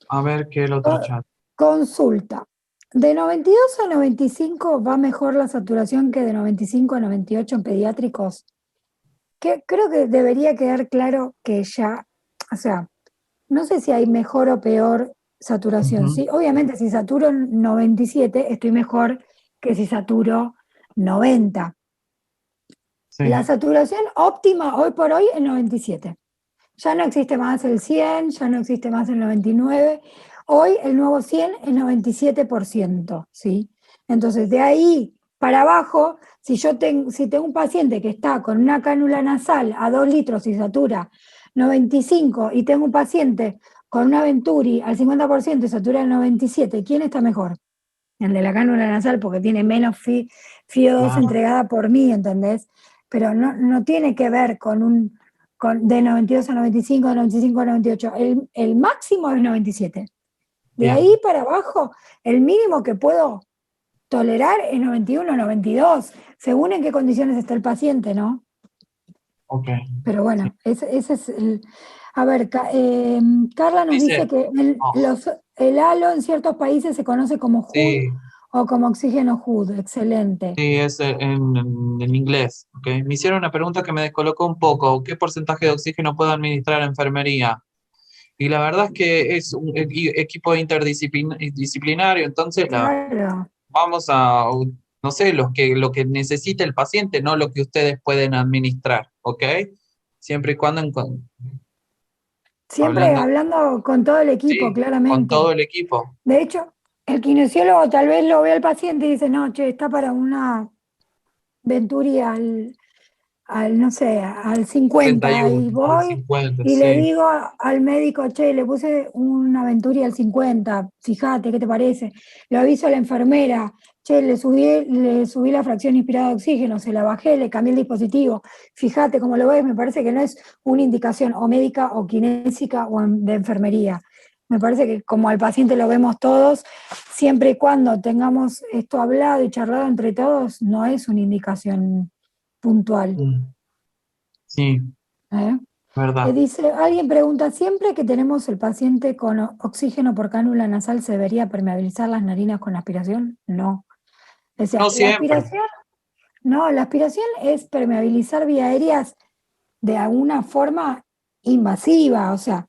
A ver qué el otro Co- chat. Consulta. ¿De 92 a 95 va mejor la saturación que de 95 a 98 en pediátricos? Que creo que debería quedar claro que ya, o sea, no sé si hay mejor o peor saturación. Ujú, Sí, obviamente si saturo en 97 estoy mejor que si saturo 90. La sí, saturación óptima hoy por hoy es 97. Ya no existe más el 100, ya no existe más el 99. Hoy el nuevo 100 es 97%, ¿sí? Entonces, de ahí para abajo, si tengo un paciente que está con una cánula nasal a 2 litros y satura 95 y tengo un paciente con una Venturi al 50% y satura el 97, ¿quién está mejor? El de la cánula nasal porque tiene menos FIO2 claro, entregada por mí, ¿entendés? Pero no tiene que ver de 92 a 95, de 95 a 98. El máximo es 97. De bien, ahí para abajo, el mínimo que puedo tolerar es 91, 92, según en qué condiciones está el paciente, ¿no? ok. Pero Sí. bueno, ese es el... A ver, Carla nos dice Dice, que oh, el halo en ciertos países se conoce como HUD sí, o como oxígeno HUD. Excelente. sí, es en inglés, ok. Me hicieron una pregunta que me descolocó un poco. ¿Qué porcentaje de oxígeno puede administrar la enfermería? Y la verdad es que es un equipo interdisciplinario, entonces Claro. vamos a, no sé, lo que necesite el paciente, no lo que ustedes pueden administrar, ¿ok? Siempre y cuando Siempre hablando, hablando con todo el equipo, sí, con todo claramente. el equipo. De hecho, el kinesiólogo tal vez lo ve al paciente y dice, no, che, está para una Venturi no sé, al 50 31 y al voy 50, y le sí. digo al médico, che, le puse una Venturi al 50, fíjate, ¿qué te parece? Lo aviso a la enfermera, che, le subí la fracción inspirada de oxígeno, se la bajé, le cambié el dispositivo, fíjate cómo lo ves, me parece que no es una indicación o médica o kinésica o de enfermería. Me parece que como al paciente lo vemos todos, siempre y cuando tengamos esto hablado y charlado entre todos, no es una indicación puntual. Mm, sí, ¿Eh? verdad. Dice, alguien pregunta, ¿siempre que tenemos el paciente con oxígeno por cánula nasal se debería permeabilizar las narinas con aspiración? No. O No sea, siempre. la aspiración es permeabilizar vías aéreas de alguna forma invasiva, o sea,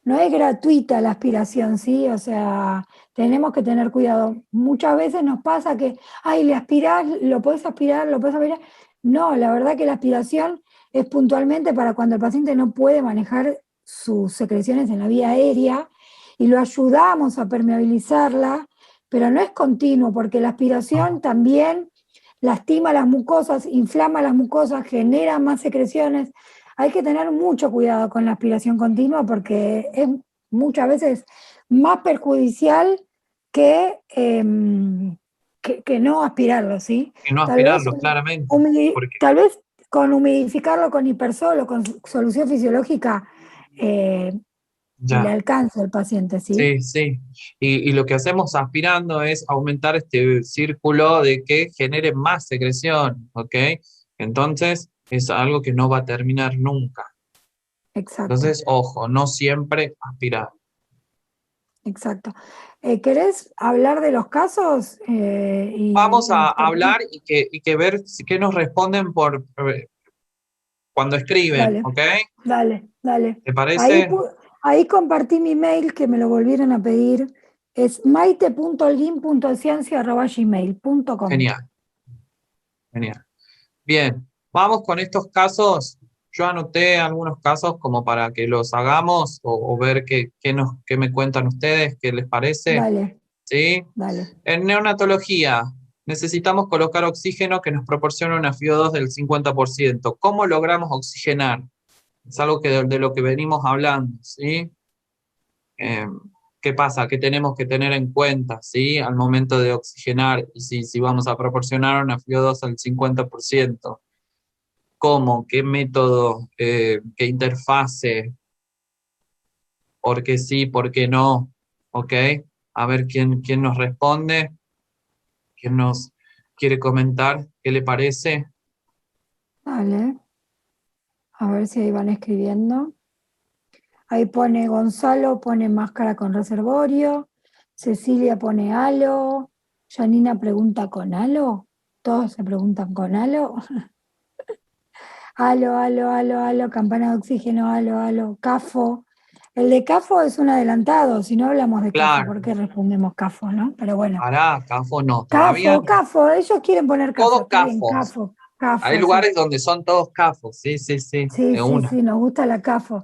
no es gratuita la aspiración, ¿sí? O sea, tenemos que tener cuidado. Muchas veces nos pasa que, ay, le aspirás, lo puedes aspirar, lo puedes aspirar. No, la verdad que la aspiración es puntualmente para cuando el paciente no puede manejar sus secreciones en la vía aérea y lo ayudamos a permeabilizarla, pero no es continuo porque la aspiración también lastima las mucosas, inflama las mucosas, genera más secreciones. Hay que tener mucho cuidado con la aspiración continua porque es muchas veces más perjudicial que, que no aspirarlo, ¿sí? Y no Tal vez, aspirarlo, claramente. Porque tal vez con humidificarlo con hipersol o con solución fisiológica eh, le ya. alcanza al paciente, ¿sí? Sí, sí. Y lo que hacemos aspirando es aumentar este círculo de que genere más secreción, ¿ok? Entonces es algo que no va a terminar nunca. Exacto, Entonces, ojo, no siempre aspirar. exacto. ¿Querés hablar de los casos Vamos y a charlar? hablar y que ver qué nos responden cuando escriben, Dale. ¿ok? Dale, dale. ¿Te parece? Ahí compartí mi mail que me lo volvieron a pedir. Es maite.holguin.ciencia@gmail.com. Genial, genial. Bien, vamos con estos casos. Yo anoté algunos casos como para que los hagamos o ver qué me cuentan ustedes, qué les parece. Dale, ¿Sí? dale. En neonatología, necesitamos colocar oxígeno que nos proporcione una FiO2 del 50%. ¿Cómo logramos oxigenar? Es algo de lo que venimos hablando, ¿sí? Eh, ¿Qué pasa? ¿Qué tenemos que tener en cuenta, ¿sí? Al momento de oxigenar y si vamos a proporcionar una FiO2 al 50%. ¿Cómo? ¿Qué método? ¿Qué interfase? ¿Por qué sí? ¿Por qué no? ¿ok? A ver quién nos responde, quién nos quiere comentar, qué le parece. Dale, a ver si ahí van escribiendo. Ahí pone Gonzalo, pone máscara con reservorio. Cecilia pone halo. Janina pregunta con halo. Todos se preguntan con halo. Halo, halo, halo, halo, campana de oxígeno, halo, halo, CAFO. El de CAFO es un adelantado, si no hablamos de CAFO, Claro, ¿por qué respondemos CAFO, no? Pero bueno, hará, CAFO no, todavía CAFO, no. CAFO, ellos quieren poner CAFO, Todos está bien, CAFOS. CAFO, Hay CAFO, sí. lugares donde son todos CAFOS, sí, sí, sí, Sí, de sí, una. sí, nos gusta la CAFO.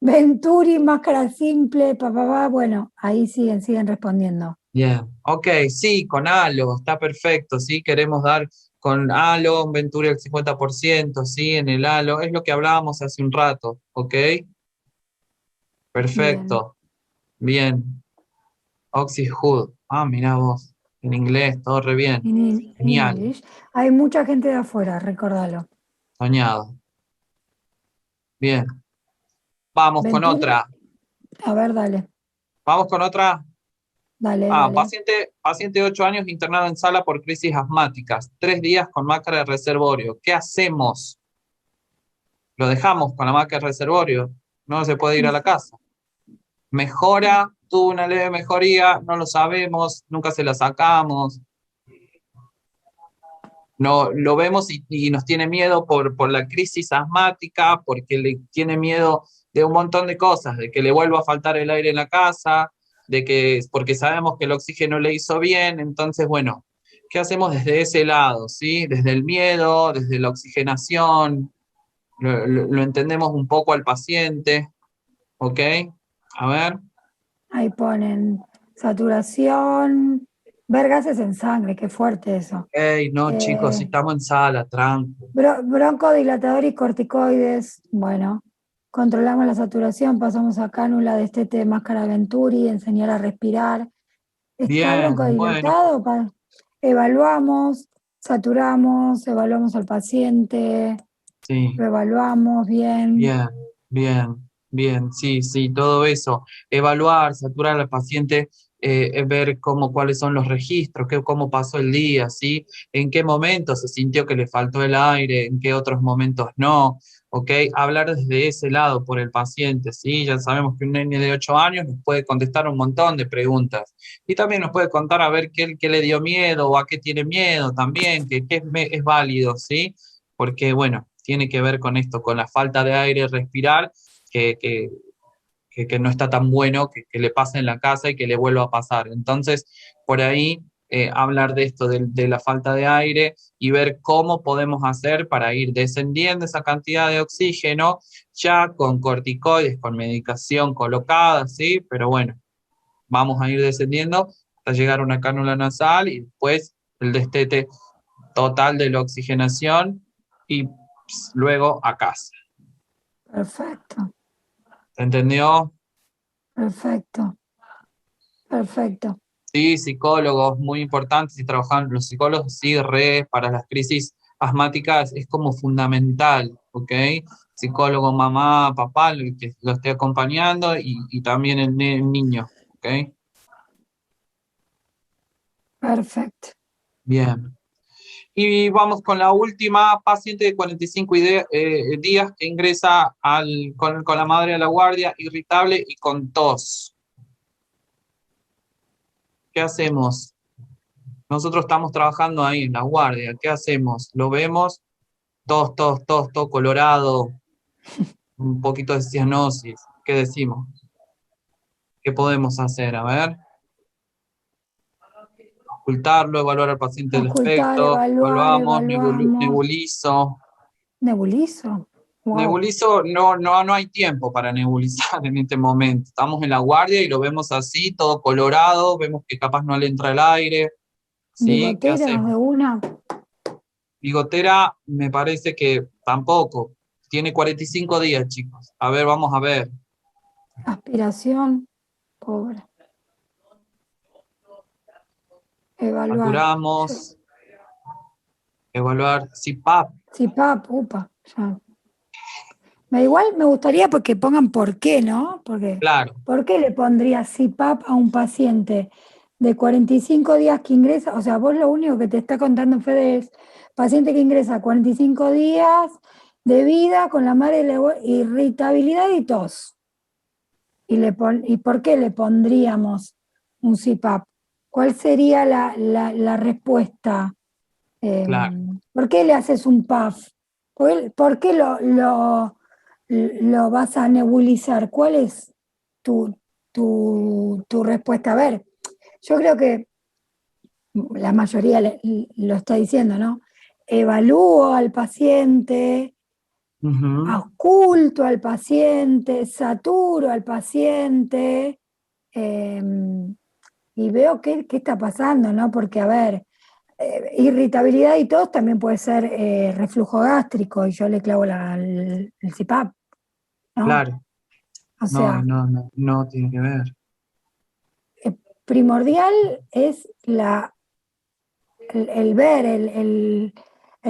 Venturi, máscara simple, papá, bueno, ahí siguen respondiendo. Bien, ok, sí, con Halo, está perfecto, sí, queremos dar con Halo, un Venturi al 50%, sí, en el Halo, es lo que hablábamos hace un rato, ok, Bien. perfecto, bien, Oxyhood, mira vos, en inglés, todo re bien, In genial, English. Hay mucha gente de afuera, recordalo. soñado, bien, vamos con Venturi, otra, a ver, dale, vamos con otra. dale, dale. Paciente de 8 años internado en sala por crisis asmáticas, 3 días con máscara de reservorio, ¿qué hacemos? Lo dejamos con la máscara de reservorio, no se puede ir a la casa. Mejora, tuvo una leve mejoría, no lo sabemos, nunca se la sacamos. No, lo vemos y nos tiene miedo por la crisis asmática, porque le tiene miedo de un montón de cosas, de que le vuelva a faltar el aire en la casa, porque sabemos que el oxígeno le hizo bien, entonces, bueno, ¿qué hacemos desde ese lado? ¿Sí? Desde el miedo, desde la oxigenación, lo entendemos un poco al paciente, ¿ok? A ver. Ahí ponen saturación, ver gases en sangre, qué fuerte eso. Hey, no, chicos, si Eh, estamos en sala, tranco. broncodilatador y corticoides, bueno, controlamos la saturación, pasamos a cánula, destete de máscara Venturi, enseñar a respirar. ¿Está Bien, bueno, broncodilatado? Evaluamos, saturamos, evaluamos al paciente, sí. lo evaluamos bien. Bien, bien, bien, sí, sí, todo eso. Evaluar, saturar al paciente, ver cuáles son los registros, cómo pasó el día, ¿sí? En qué momentos se sintió que le faltó el aire, en qué otros momentos no, ¿ok? Hablar desde ese lado por el paciente, ¿sí? Ya sabemos que un niño de 8 años nos puede contestar un montón de preguntas y también nos puede contar a ver qué le dio miedo o a qué tiene miedo también, es válido, ¿sí? Porque, bueno, tiene que ver con esto, con la falta de aire, respirar, que, que, que no está tan bueno, que le pase en la casa y que le vuelva a pasar. Entonces, por ahí, hablar de esto, de la falta de aire y ver cómo podemos hacer para ir descendiendo esa cantidad de oxígeno, ya con corticoides, con medicación colocada, ¿sí? Pero bueno, vamos a ir descendiendo hasta llegar a una cánula nasal y después el destete total de la oxigenación y luego a casa. Perfecto, ¿Se entendió? perfecto, perfecto. Sí, psicólogos, muy importantes, si trabajan los psicólogos, sí, para las crisis asmáticas es como fundamental, ¿ok? Psicólogo, mamá, papá, el que lo esté acompañando y también el niño, ¿ok? Perfecto. Bien. Y vamos con la última paciente de 45 días que ingresa con la madre a la guardia, irritable y con tos. ¿Qué hacemos? Nosotros estamos trabajando ahí en la guardia. ¿Qué hacemos? Lo vemos, tos, colorado, un poquito de cianosis. ¿Qué decimos? ¿Qué podemos hacer? A ver, ocultarlo, evaluar al paciente el Ocultar, efecto, evaluar, evaluamos, evaluamos. nebulizo. Nebulizo. Wow. Nebulizo, no hay tiempo para nebulizar en este momento. Estamos en la guardia y lo vemos así, todo colorado, vemos que capaz no le entra el aire. ¿Sí? ¿Qué Bigotera hacemos? de una. Bigotera me parece que tampoco. Tiene 45 días, chicos. A ver, vamos a ver. Aspiración. Pobre. Evaluar. Saturamos, evaluar CPAP. CPAP, upa. Ya. Igual me gustaría porque pongan por qué, ¿no? Porque, Claro, ¿por qué le pondría CPAP a un paciente de 45 días que ingresa? O sea, vos lo único que te está contando, Fede, es paciente que ingresa 45 días de vida con la madre irritabilidad y tos. ¿Y por qué le pondríamos un CPAP? ¿Cuál sería la respuesta? claro. ¿Por qué le haces un puff? ¿Por qué lo vas a nebulizar? ¿Cuál es tu, tu respuesta? A ver, yo creo que la mayoría lo está diciendo, ¿no? Evalúo al paciente, Ujú. ausculto al paciente, saturo al paciente, eh, y veo qué está pasando, ¿no? Porque, a ver, irritabilidad y tos también puede ser reflujo gástrico y yo le clavo el CPAP, ¿no? Claro. O No, sea, no, no, no tiene que ver. eh, primordial es el ver, el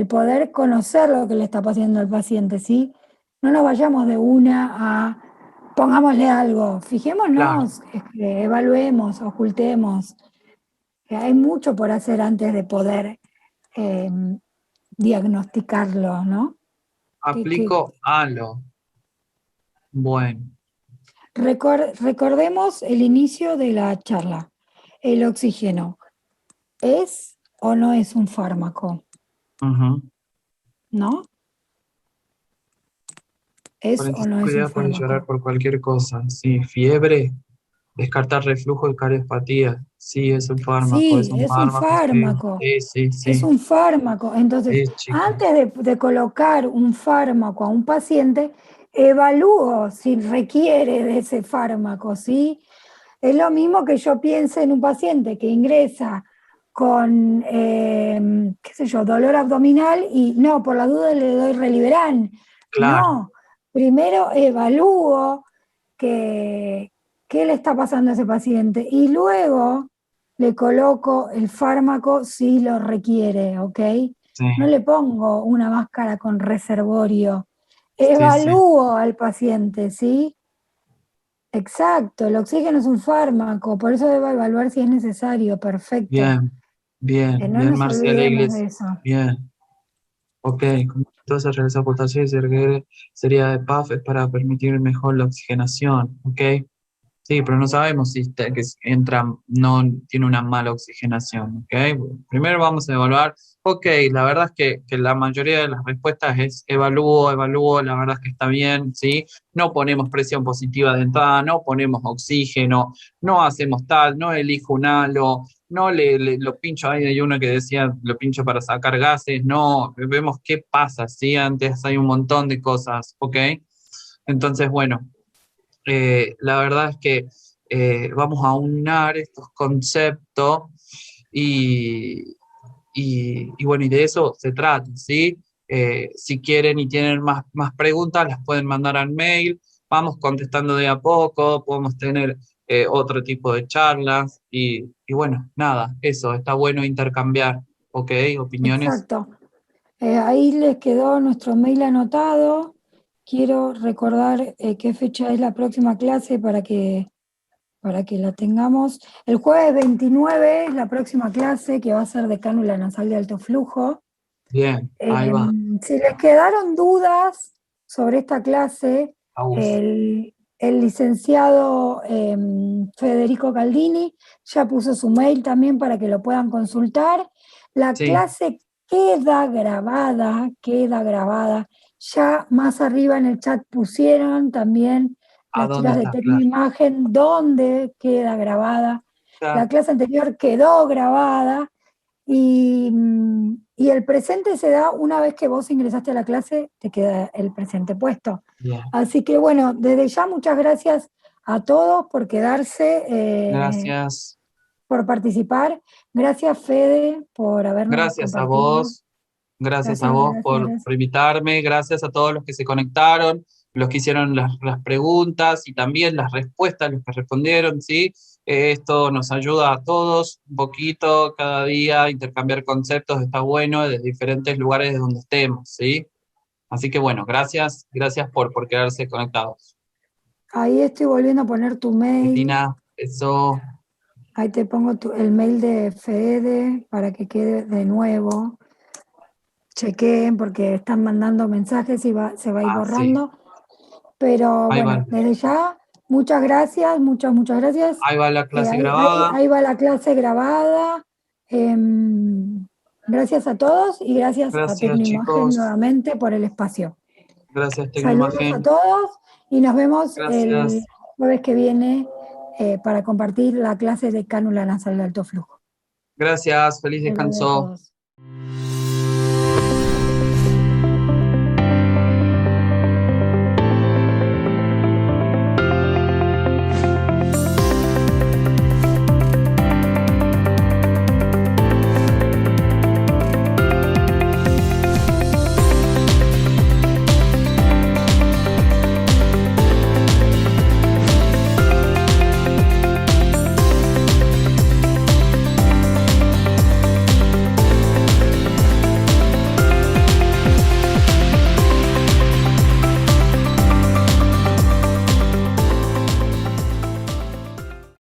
poder conocer lo que le está pasando al paciente, ¿sí? No nos vayamos de una a pongámosle algo, Claro. fijémonos, evaluemos, ocultemos, que hay mucho por hacer antes de poder eh, diagnosticarlo, ¿no? Que Aplico halo. Bueno. recordemos el inicio de la charla. El oxígeno, ¿es o no es un fármaco? Ujú. ¿No? ¿Es o no 45 es un días puedes llorar fármaco? por cualquier cosa. Sí, fiebre, descartar reflujo y cardiopatía. Sí, es Sí, un es un fármaco, sí. fármaco. Sí, sí, Es sí. un fármaco. Entonces, Sí, chica. antes de colocar un fármaco a un paciente, evalúo si requiere de ese fármaco, ¿sí? Es lo mismo que yo piense en un paciente que ingresa con, qué sé yo, dolor abdominal y no, por la duda le doy Reliberán. Claro, No, primero evalúo que, qué le está pasando a ese paciente y luego le coloco el fármaco si lo requiere, ¿ok? sí, No le pongo una máscara con reservorio. sí, sí. Evalúo al paciente, ¿sí? Exacto, el oxígeno es un fármaco, por eso debo evaluar si es necesario, perfecto. Bien, bien, No bien, nos Marcial olvidemos de Iglesias. eso. Bien. Ok, entonces realizar aportaciones y requerir sería de PAF es para permitir mejor la oxigenación. Ok. Sí, pero no sabemos si que entra, no tiene una mala oxigenación, ¿ok? Bueno, primero vamos a evaluar. Ok, la verdad es que la mayoría de las respuestas es evalúo, evalúo, la verdad es que está bien, ¿sí? No ponemos presión positiva de entrada, no ponemos oxígeno, no hacemos tal, no elijo un halo, no lo pincho, ahí hay uno que decía, lo pincho para sacar gases, no, vemos qué pasa, ¿sí? Antes hay un montón de cosas, ¿ok? Entonces, bueno. La verdad es que vamos a unar estos conceptos y, y bueno, y de eso se trata, ¿sí? Si quieren y tienen más preguntas, las pueden mandar al mail, vamos contestando de a poco, podemos tener otro tipo de charlas y bueno, nada, eso, está bueno intercambiar, ¿ok? Opiniones. Exacto. Ahí les quedó nuestro mail anotado. Quiero recordar qué fecha es la próxima clase para que la tengamos. El jueves 29 es la próxima clase que va a ser de cánula nasal de alto flujo. Bien, ahí Eh, va. si les quedaron dudas sobre esta clase, Aus. el licenciado Federico Caldini ya puso su mail también para que lo puedan consultar. La Sí, clase queda grabada. Ya más arriba en el chat pusieron también ¿a las dónde chicas de está? Claro. Tecnoimagen donde queda grabada. Ya, La clase anterior quedó grabada y el presente se da una vez que vos ingresaste a la clase, te queda el presente puesto. bien. Así que bueno, desde ya muchas gracias a todos por quedarse, Gracias. por participar. Gracias Fede por habernos Gracias a compartido. vos, gracias a Gracias, vos gracias, por gracias. invitarme, gracias a todos los que se conectaron, los que hicieron las preguntas y también las respuestas, los que respondieron, ¿sí? Esto nos ayuda a todos un poquito cada día, intercambiar conceptos, está bueno, de diferentes lugares de donde estemos, ¿sí? Así que bueno, gracias por quedarse conectados. Ahí estoy volviendo a poner tu mail. Cristina, eso. Ahí te pongo el mail de Fede para que quede de nuevo. Chequeen porque están mandando mensajes y se va a ir borrando. Sí. Pero Ahí bueno, va. desde ya, muchas gracias, muchas gracias. Ahí va la clase grabada. Ahí va la clase grabada. Gracias a todos y gracias a Tecnoimagen chicos. nuevamente por el espacio. Gracias, Saludos Tecnoimagen. a todos y nos vemos el Gracias. jueves que viene para compartir la clase de cánula nasal de alto flujo. Gracias, feliz descanso.